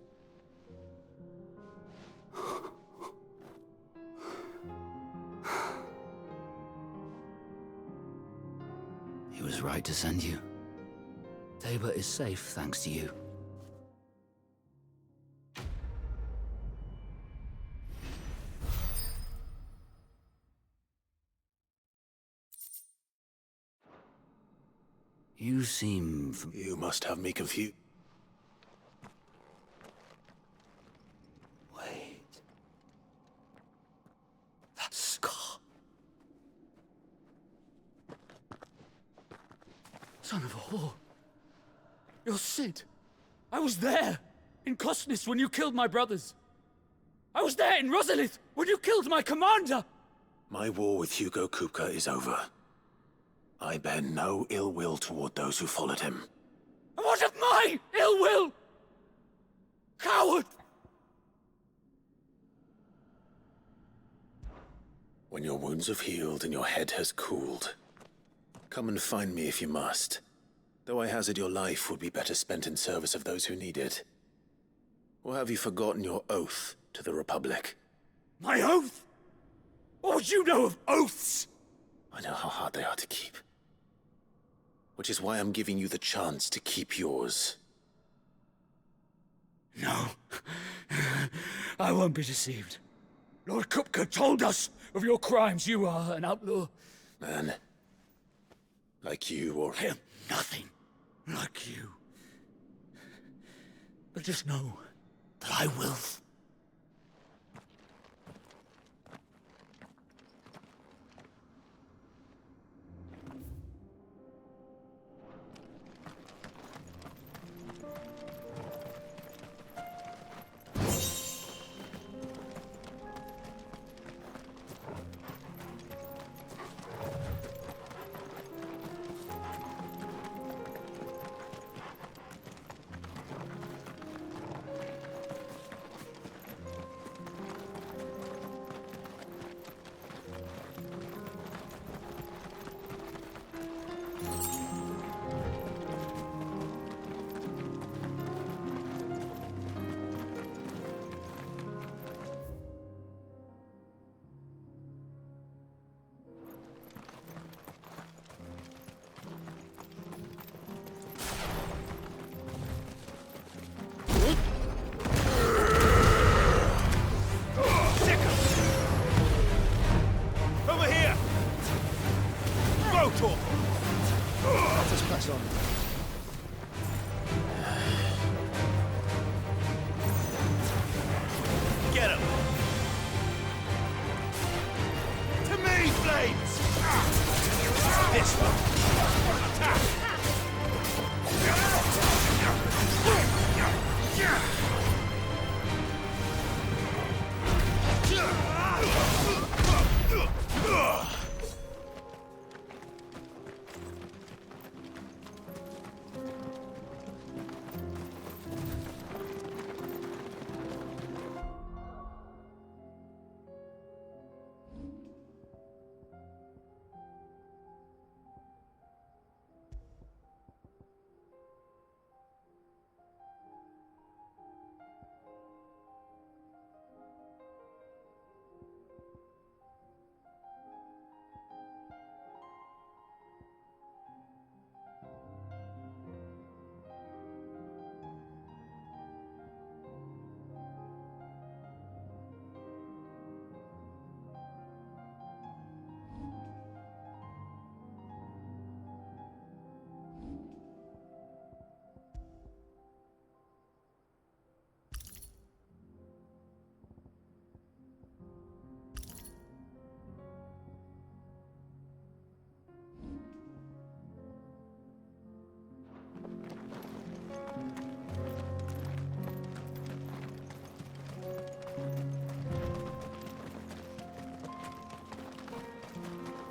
He was right to send you. Tabor is safe thanks to you. You seem... You must have me confused. Wait. That scar. Son of a whore. You're Sid. I was there, in Cosnis, when you killed my brothers. I was there in Rosalith, when you killed my commander! My war with Hugo Kupka is over. I bear no ill will toward those who followed him. And what of my ill will? Coward! When your wounds have healed and your head has cooled, come and find me if you must. Though I hazard your life would be better spent in service of those who need it. Or have you forgotten your oath to the Republic? My oath? What would you know of oaths? I know how hard they are to keep. Which is why I'm giving you the chance to keep yours. No. I won't be deceived. Lord Kupka told us of your crimes. You are an outlaw. Man. Like you, or... I am nothing like you. But just know that I will.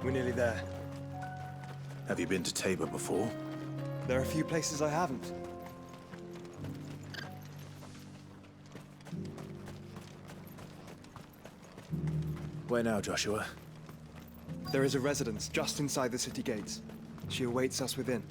We're nearly there. Have you been to Tabor before? There are a few places I haven't. Where now, Joshua? There is a residence just inside the city gates. She awaits us within.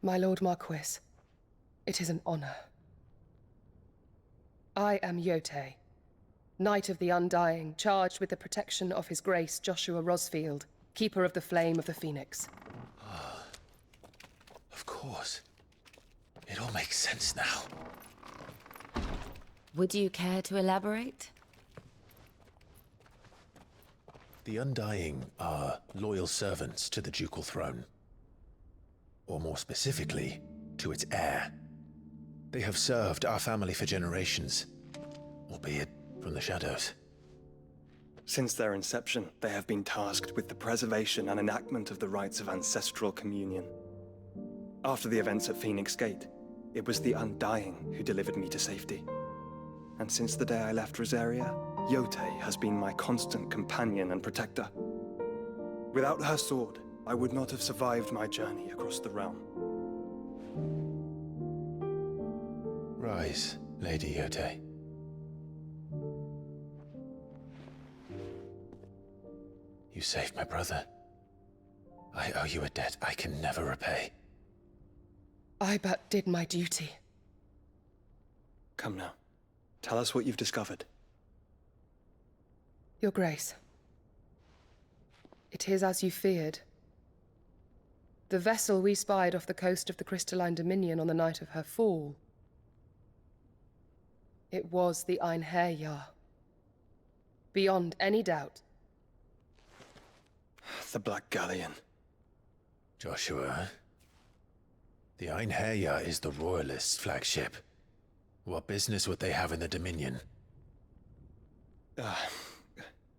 My Lord Marquis, it is an honor. I am Yote, Knight of the Undying, charged with the protection of His Grace Joshua Rosfield, Keeper of the Flame of the Phoenix. Of course. It all makes sense now. Would you care to elaborate? The Undying are loyal servants to the ducal throne. Or more specifically, to its heir. They have served our family for generations, albeit from the shadows. Since their inception, they have been tasked with the preservation and enactment of the rites of ancestral communion. After the events at Phoenix Gate, it was the Undying who delivered me to safety. And since the day I left Rosaria, Yote has been my constant companion and protector. Without her sword, I would not have survived my journey across the realm. Rise, Lady Yote. You saved my brother. I owe you a debt I can never repay. I but did my duty. Come now. Tell us what you've discovered. Your Grace. It is as you feared. The vessel we spied off the coast of the Crystalline Dominion on the night of her fall. It was the Einherjar. Beyond any doubt. The Black Galleon. Joshua, the Einherjar is the Royalists' flagship. What business would they have in the Dominion?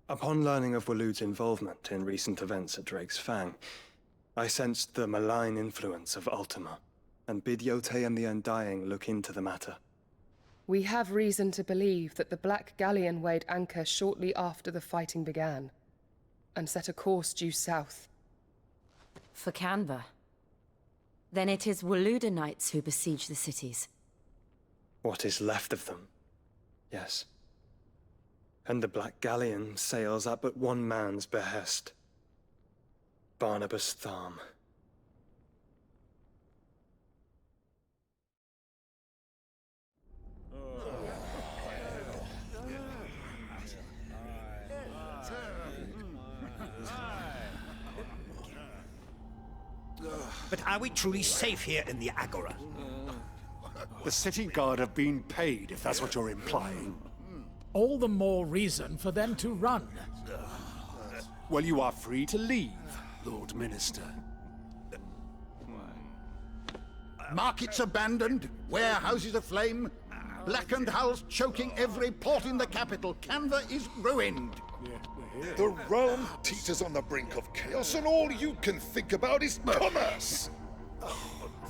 Upon learning of Waloed's involvement in recent events at Drake's Fang, I sensed the malign influence of Ultima, and bid Yote and the Undying look into the matter. We have reason to believe that the Black Galleon weighed anchor shortly after the fighting began, and set a course due south. For Canva. Then it is Waloed knights who besiege the cities. What is left of them? Yes. And the Black Galleon sails at but one man's behest. Barnabas Tharm. But are we truly safe here in the Agora? The city guard have been paid, if that's what you're implying. All the more reason for them to run. Well, you are free to leave, Lord Minister. Markets abandoned, warehouses aflame, blackened hulls choking every port in the capital. Canva is ruined. The realm teeters on the brink of chaos, and all you can think about is commerce!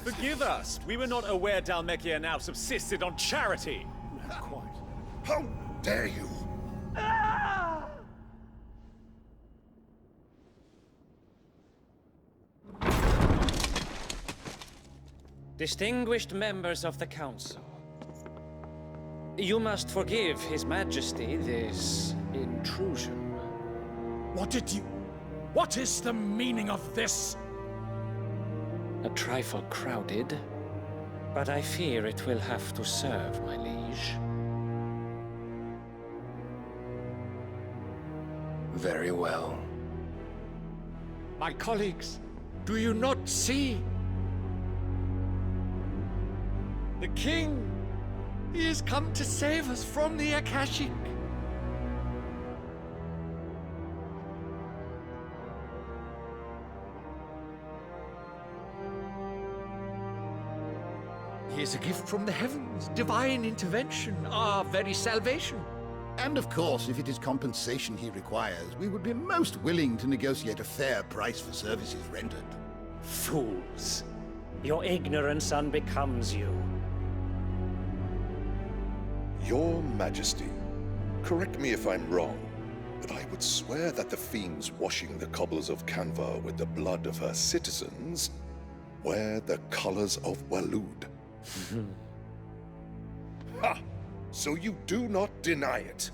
Forgive us. We were not aware Dhalmekia now subsisted on charity. Quite. How dare you? Distinguished members of the Council, you must forgive His Majesty this intrusion. What is the meaning of this? A trifle crowded, but I fear it will have to serve, my liege. Very well. My colleagues, do you not see? The king! He has come to save us from the Akashic! He is a gift from the heavens, divine intervention, our very salvation. And of course, if it is compensation he requires, we would be most willing to negotiate a fair price for services rendered. Fools! Your ignorance unbecomes you. Your Majesty, correct me if I'm wrong, but I would swear that the fiends washing the cobbles of Canva with the blood of her citizens wear the colors of Waloed. Ha! So you do not deny it.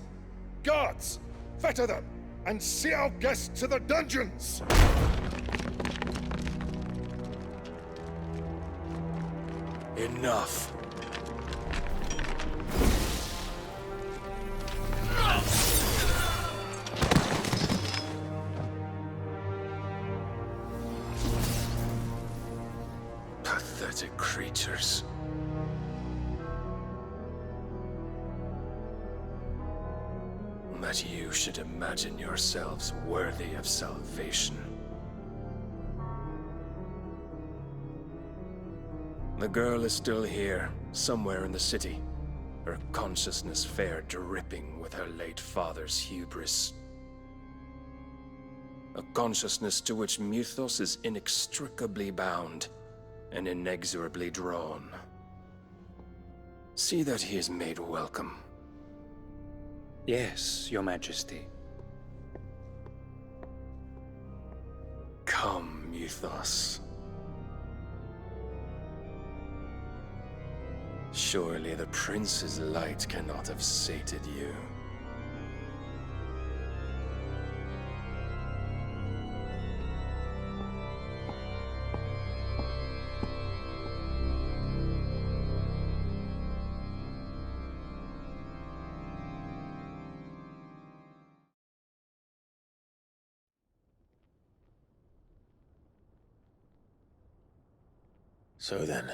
Guards, fetter them, and see our guests to the dungeons! Enough. Pathetic creatures. That you should imagine yourselves worthy of salvation. The girl is still here, somewhere in the city, her consciousness fair dripping with her late father's hubris. A consciousness to which Mythos is inextricably bound and inexorably drawn. See that he is made welcome. Yes, Your Majesty. Come, Mythos. Surely the prince's light cannot have sated you. So then,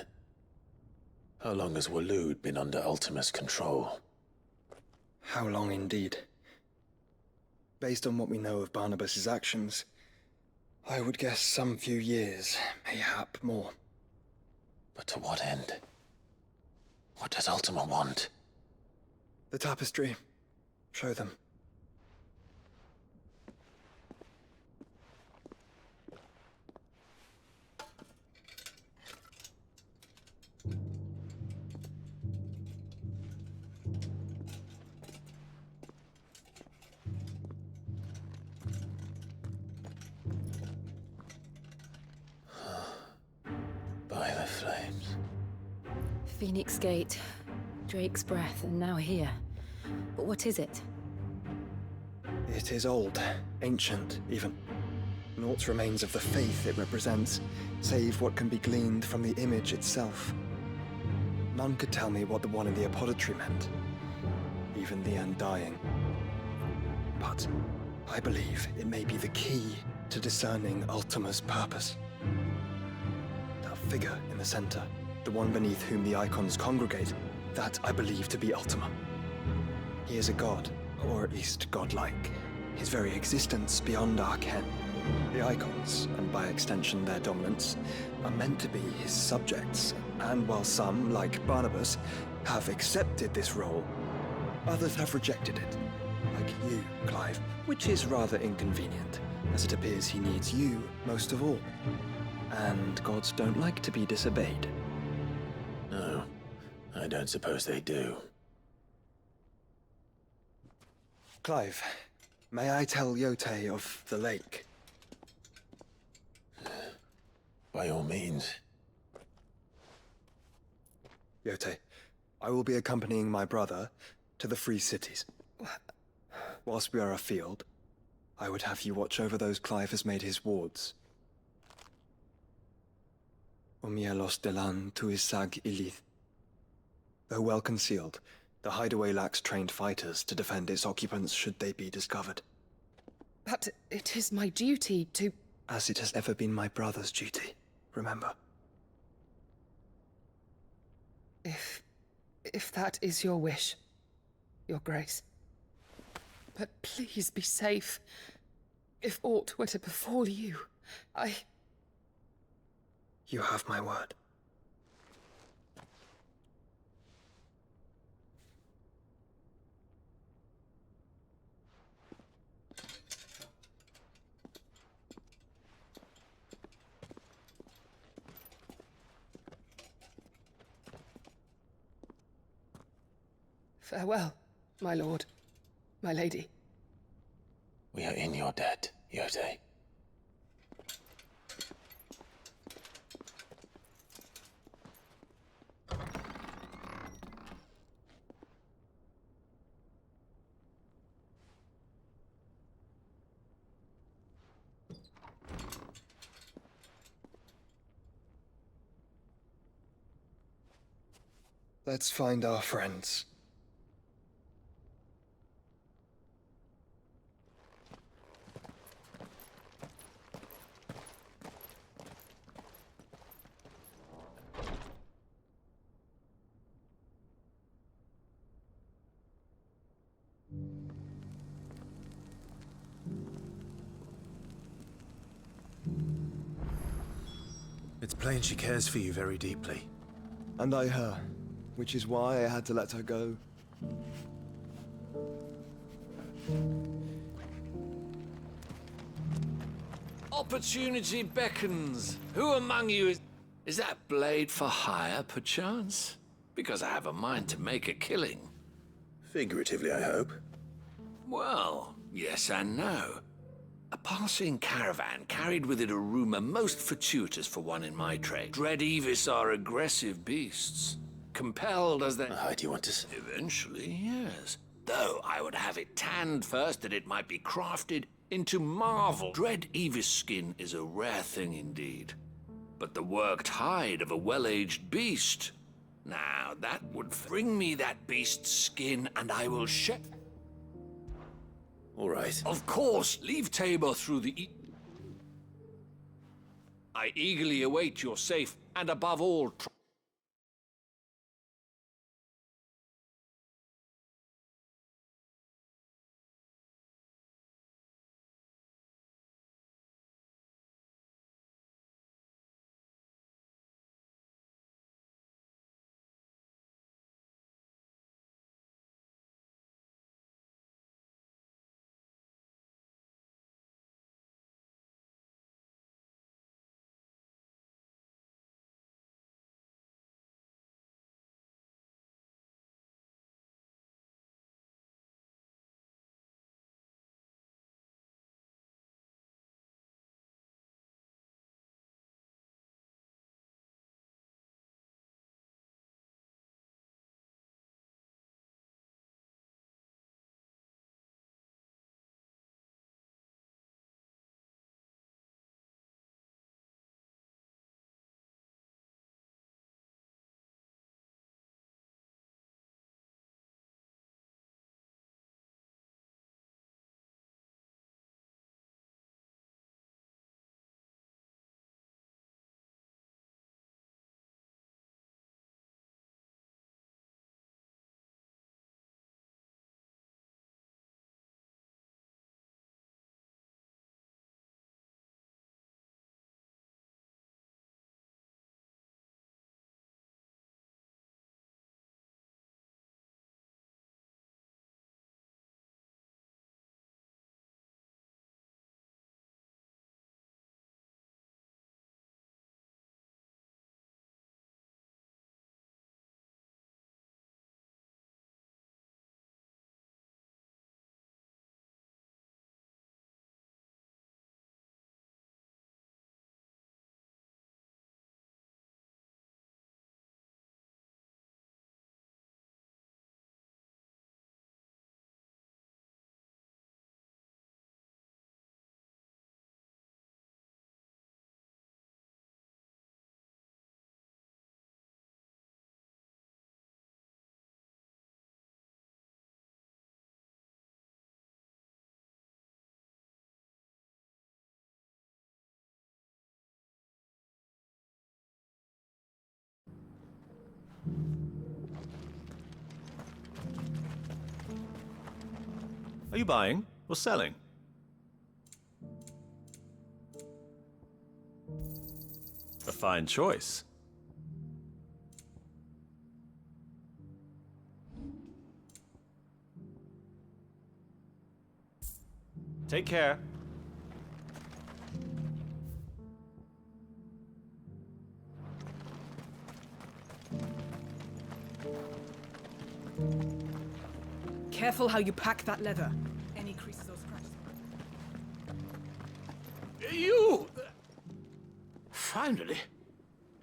how long has Waloed been under Ultima's control? How long indeed? Based on what we know of Barnabas's actions, I would guess some few years, mayhap more. But to what end? What does Ultima want? The tapestry. Show them. By the flames. Phoenix Gate, Drake's Breath, and now here. But what is it? It is old, ancient, even. Naught remains of the faith it represents, save what can be gleaned from the image itself. None could tell me what the one in the apothecary meant, even the Undying. But I believe it may be the key to discerning Ultima's purpose. That figure in the center, the one beneath whom the icons congregate, that I believe to be Ultima. He is a god, or at least godlike, his very existence beyond our ken. The icons, and by extension their dominants, are meant to be his subjects, and while some, like Barnabas, have accepted this role, others have rejected it, like you, Clive, which is rather inconvenient, as it appears he needs you most of all. And gods don't like to be disobeyed. No, I don't suppose they do. Clive, may I tell Yote of the lake? By all means. Yote, I will be accompanying my brother to the Free Cities. Whilst we are afield, I would have you watch over those Clive has made his wards. Omielos delan tuisag ilith. Though well concealed, the hideaway lacks trained fighters to defend its occupants should they be discovered. But it is my duty to... As it has ever been my brother's duty, remember. If that is your wish, Your Grace. But please be safe. If aught were to befall you, You have my word. Farewell, my lord, my lady. We are in your debt, Yote. Let's find our friends. It's plain she cares for you very deeply. And I her, which is why I had to let her go. Opportunity beckons. Who among you is that blade for hire, perchance? Because I have a mind to make a killing. Figuratively, I hope. Well, yes and no. A passing caravan carried with it a rumor most fortuitous for one in my trade. Dread Evis are aggressive beasts, compelled as they... do you want to... Eventually, yes. Though I would have it tanned first that it might be crafted into marvel. Dread Evis skin is a rare thing indeed. But the worked hide of a well-aged beast... Now, that would bring me that beast's skin, and I will share... All right. Of course, leave Tabor through the... I eagerly await your safe, and above all... Are you buying or selling? A fine choice. Take care. Careful how you pack that leather. Any creases or scratches. You! Finally.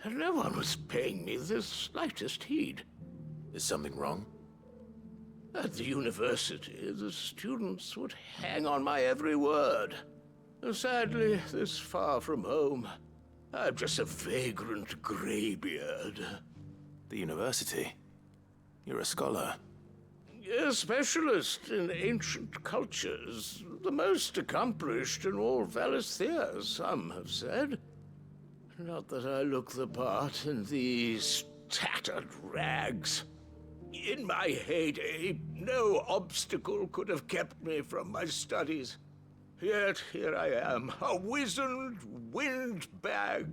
No one was paying me the slightest heed. Is something wrong? At the university, the students would hang on my every word. Sadly, this far from home, I'm just a vagrant greybeard. The university? You're a scholar. A specialist in ancient cultures. The most accomplished in all Valisthea, some have said. Not that I look the part in these tattered rags. In my heyday, no obstacle could have kept me from my studies. Yet here I am, a wizened windbag,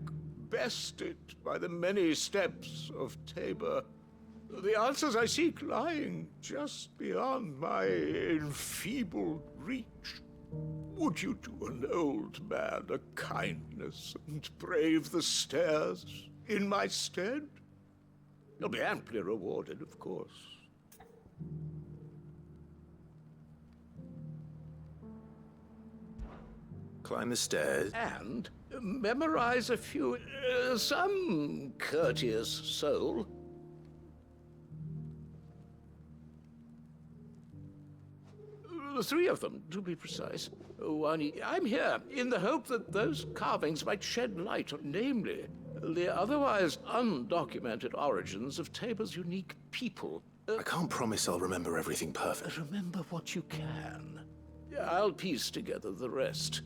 bested by the many steps of Tabor. The answers I seek lying just beyond my enfeebled reach. Would you do an old man a kindness and brave the stairs in my stead? You'll be amply rewarded, of course. Climb the stairs. And memorize a few, some courteous soul. Three of them, to be precise. I'm here in the hope that those carvings might shed light on, namely, the otherwise undocumented origins of Tabor's unique people. I can't promise I'll remember everything perfect. Remember what you can. I'll piece together the rest.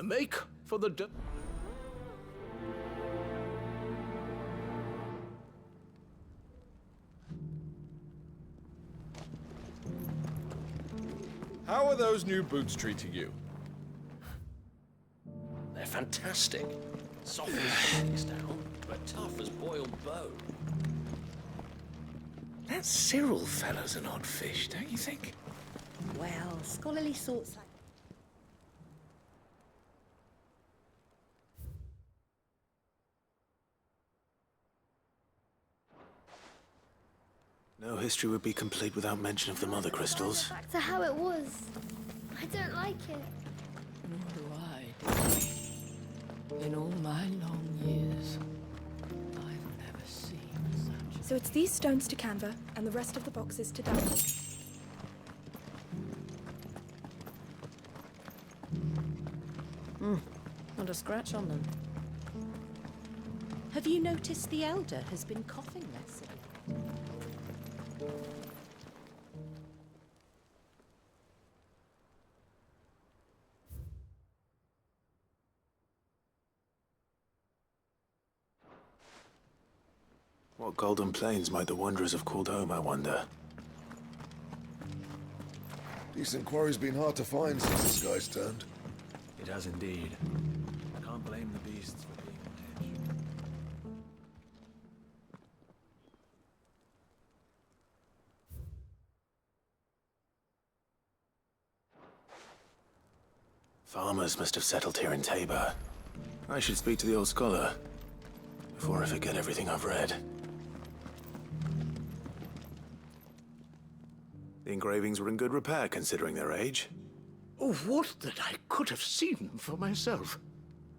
Make for the... How are those new boots treating you? They're fantastic. Soft as things down, but tough as boiled bone. That Cyril fellow's an odd fish, don't you think? Well, scholarly sorts like... No history would be complete without mention of the mother crystals. Back to how it was. I don't like it. Nor do I. In all my long years, I've never seen such... So it's these stones to Canva, and the rest of the boxes to Dun. Not a scratch on them. Have you noticed the Elder has been coughing less? What golden plains might the Wanderers have called home, I wonder? Decent quarry's been hard to find since the sky's turned. It has indeed. I can't blame the beasts for being on edge. Farmers must have settled here in Tabor. I should speak to the old scholar before I forget everything I've read. The engravings were in good repair considering their age. Oh, would that I could have seen them for myself.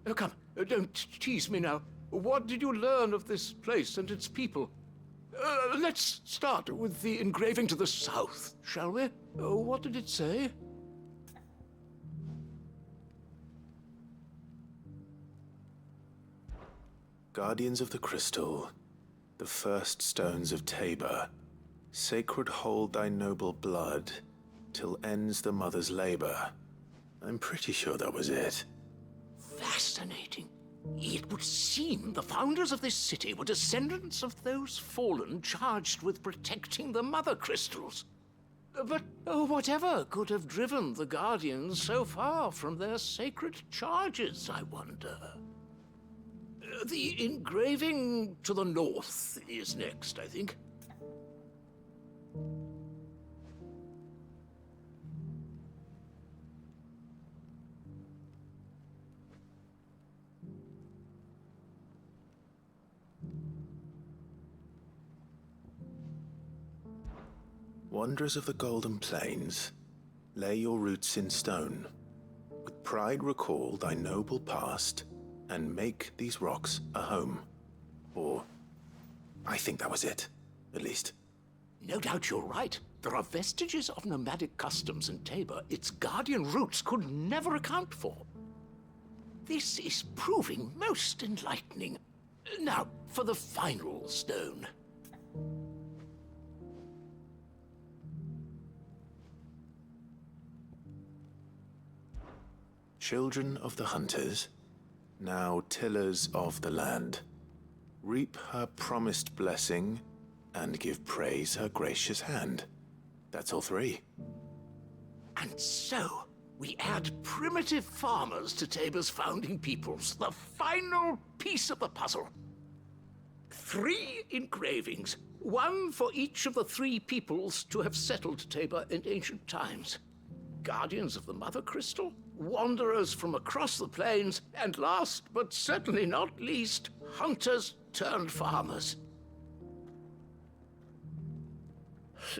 Oh, come, don't tease me now. What did you learn of this place and its people? Let's start with the engraving to the south, shall we? What did it say? Guardians of the Crystal, the first stones of Tabor, sacred hold thy noble blood, till ends the mother's labor. I'm pretty sure that was it. Fascinating. It would seem the founders of this city were descendants of those fallen charged with protecting the mother crystals. But whatever could have driven the Guardians so far from their sacred charges, I wonder? The engraving to the north is next, I think. Wanderers of the Golden Plains, lay your roots in stone. With pride recall thy noble past, and make these rocks a home. Or, I think that was it, at least. No doubt you're right. There are vestiges of nomadic customs in Tabor its guardian roots could never account for. This is proving most enlightening. Now, for the final stone. Children of the hunters, now tillers of the land, reap her promised blessing and give praise her gracious hand. That's all three. And so, we add primitive farmers to Tabor's founding peoples, the final piece of the puzzle. 3 engravings, one for each of the 3 peoples to have settled Tabor in ancient times. Guardians of the Mother Crystal, wanderers from across the plains, and last but certainly not least, hunters turned farmers.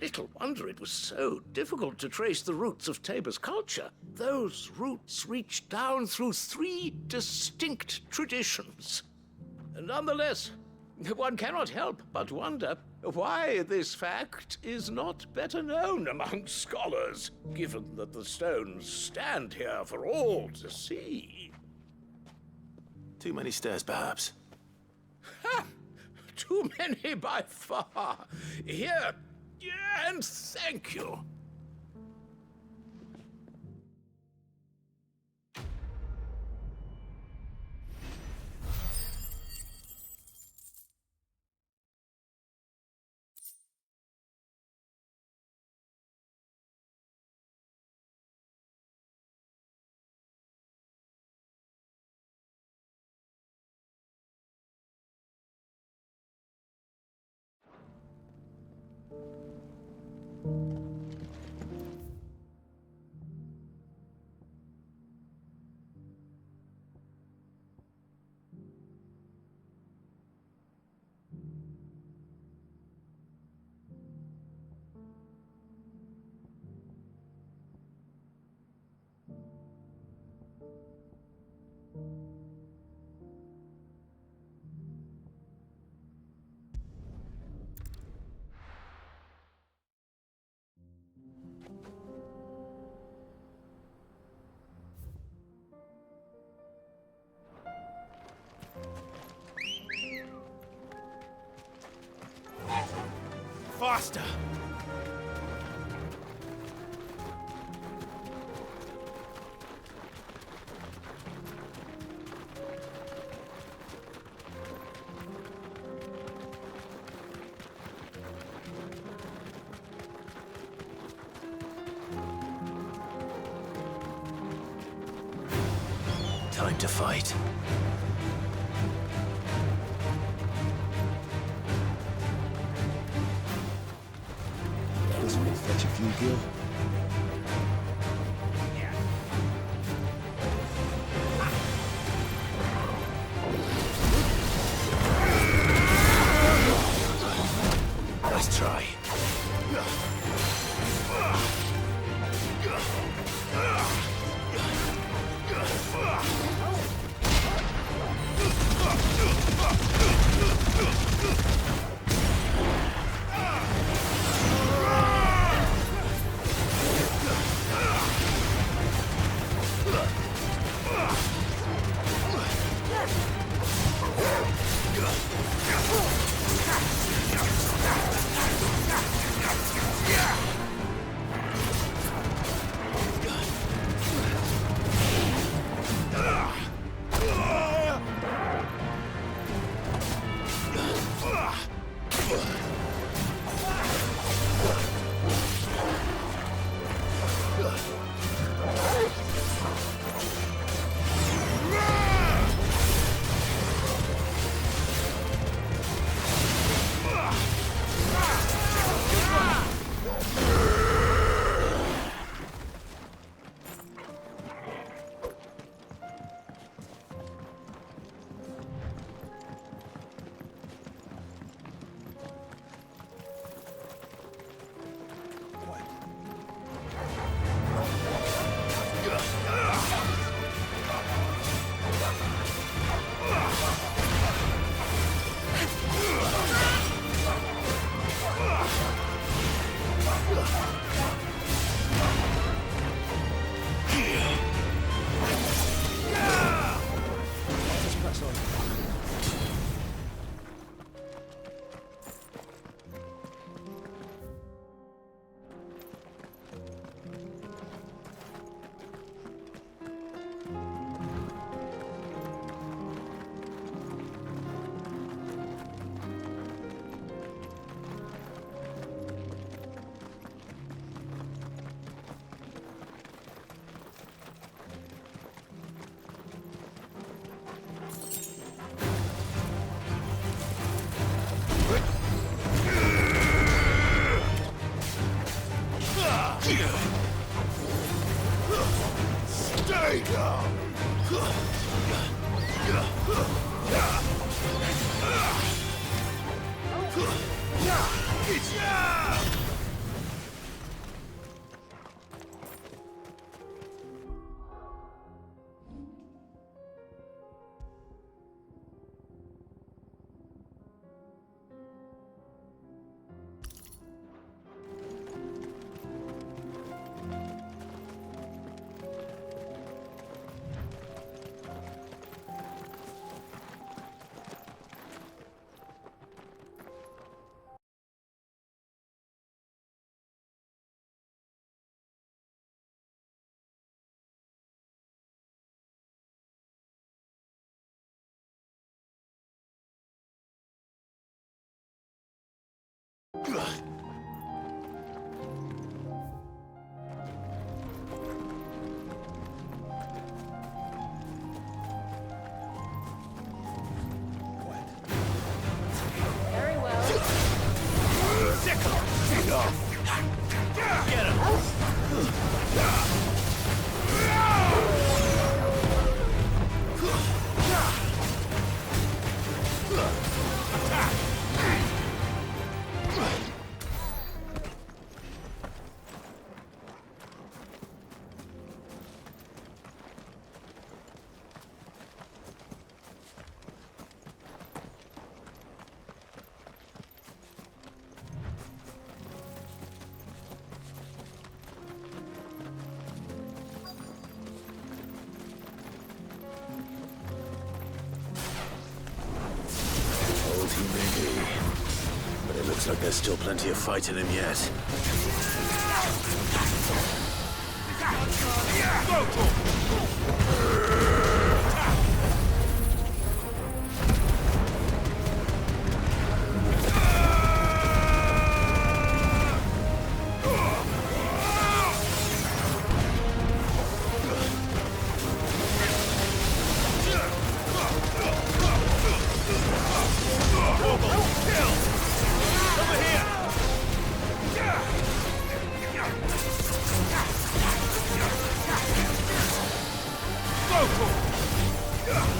Little wonder it was so difficult to trace the roots of Tabor's culture. Those roots reach down through 3 distinct traditions. Nonetheless, one cannot help but wonder why this fact is not better known among scholars, given that the stones stand here for all to see. Too many stairs, perhaps. Ha! Too many by far. Here, and thank you. Faster! Time to fight. This will fetch a few gil. Nice try. Very well. Get him! Old he may be, but it looks like there's still plenty of fight in him yet.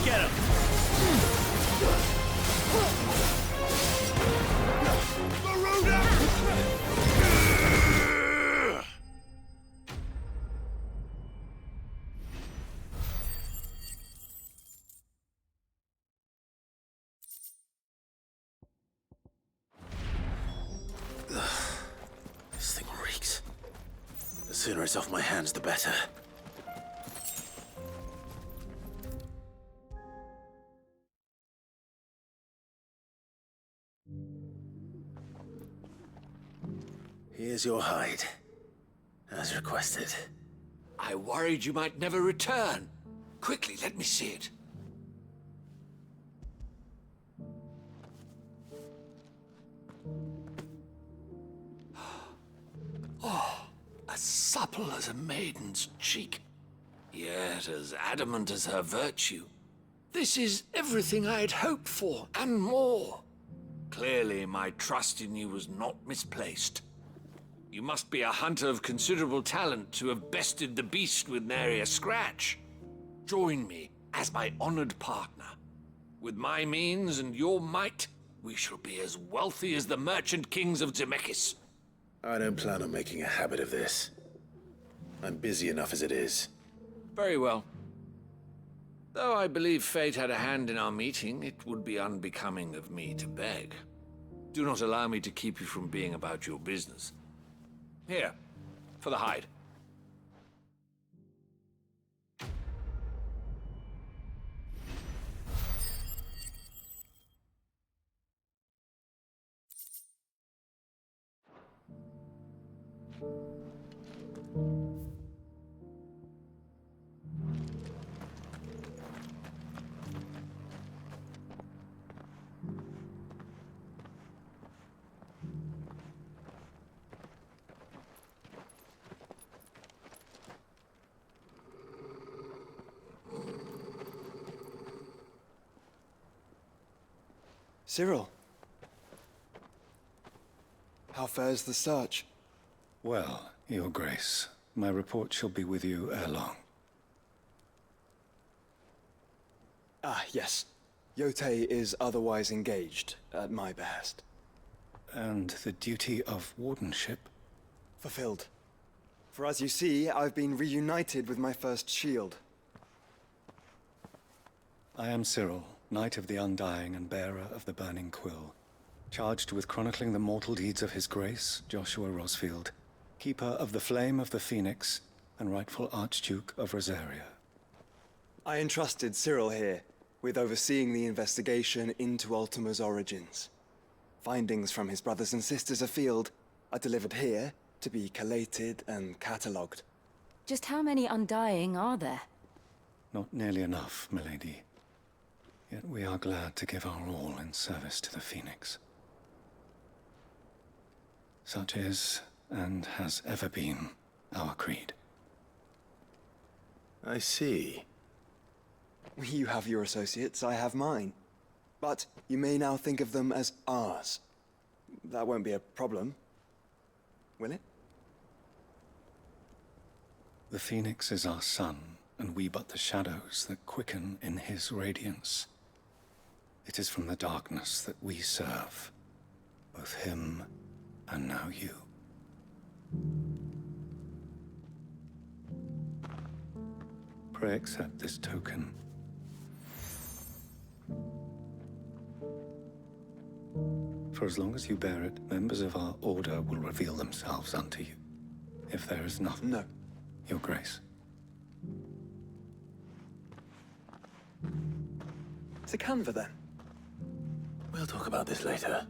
Get him! This thing reeks. The sooner it's off my hands, the better. Here's your hide, as requested. I worried you might never return. Quickly, let me see it. Oh, as supple as a maiden's cheek, yet as adamant as her virtue. This is everything I had hoped for, and more. Clearly, my trust in you was not misplaced. You must be a hunter of considerable talent to have bested the beast with nary a scratch. Join me as my honored partner. With my means and your might, we shall be as wealthy as the merchant kings of Zemeckis. I don't plan on making a habit of this. I'm busy enough as it is. Very well. Though I believe fate had a hand in our meeting, it would be unbecoming of me to beg. Do not allow me to keep you from being about your business. Here, for the hide. Cyril. How fares the search? Well, Your Grace, my report shall be with you ere long. Ah, yes. Yotei is otherwise engaged, at my behest. And the duty of wardenship? Fulfilled. For as you see, I've been reunited with my first shield. I am Cyril, Knight of the Undying and bearer of the Burning Quill, charged with chronicling the mortal deeds of His Grace, Joshua Rosfield, Keeper of the Flame of the Phoenix, and rightful Archduke of Rosaria. I entrusted Cyril here with overseeing the investigation into Ultima's origins. Findings from his brothers and sisters afield are delivered here to be collated and catalogued. Just how many Undying are there? Not nearly enough, milady. Yet we are glad to give our all in service to the Phoenix. Such is, and has ever been, our creed. I see. You have your associates, I have mine. But you may now think of them as ours. That won't be a problem, will it? The Phoenix is our sun, and we but the shadows that quicken in his radiance. It is from the darkness that we serve, both him and now you. Pray accept this token. For as long as you bear it, members of our order will reveal themselves unto you. If there is nothing. No. Your Grace. To Canva, then? We'll talk about this later.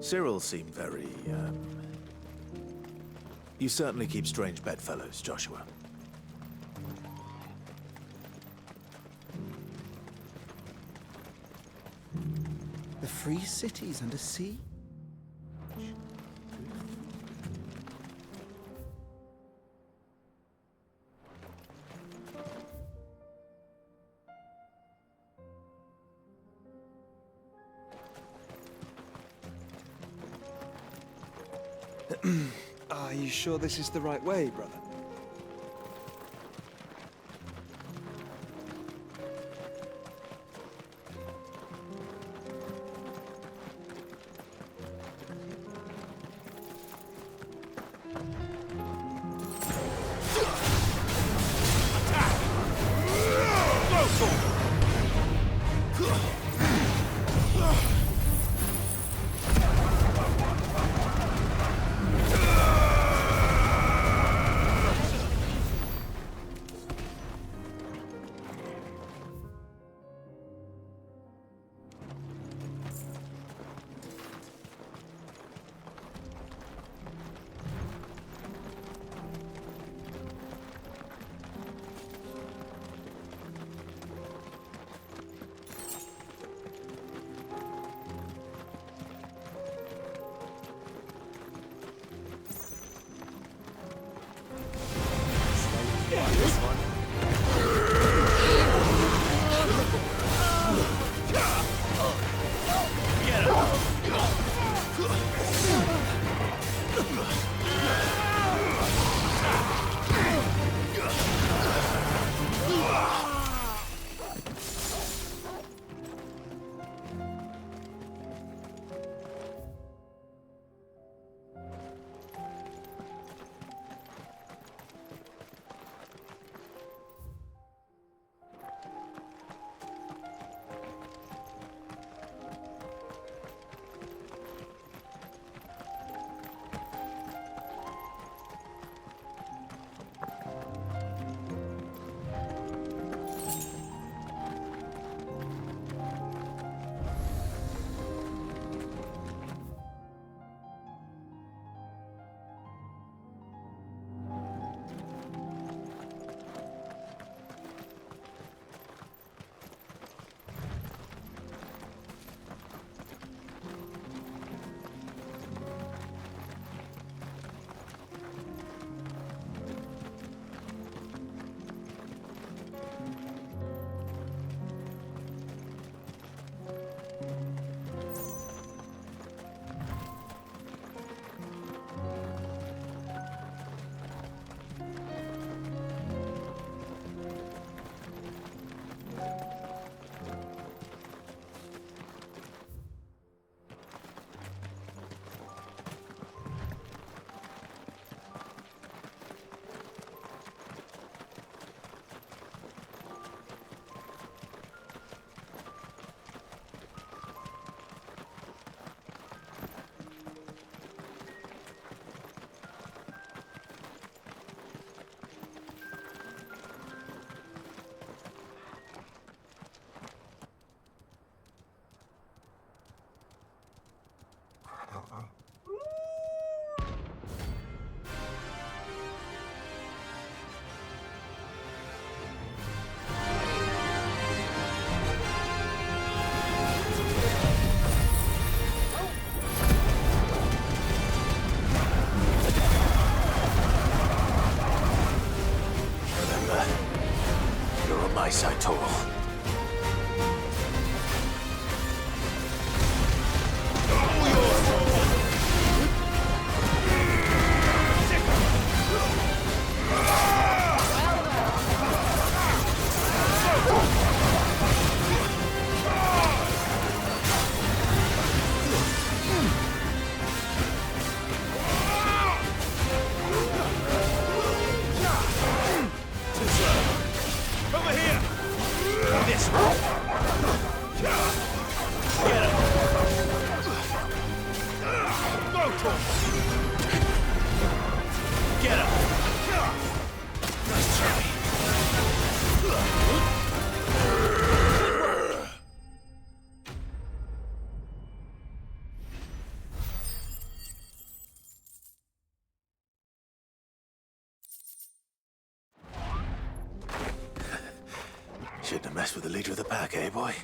Cyril seemed very, You certainly keep strange bedfellows, Joshua. The free cities and a sea? Are you sure this is the right way, brother? at all. Over here! This way! Get him! Go to him! Get him! Nice try. Shouldn't have messed with the leader of the pack, eh, boy?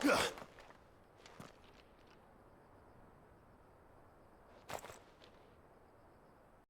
Ugh.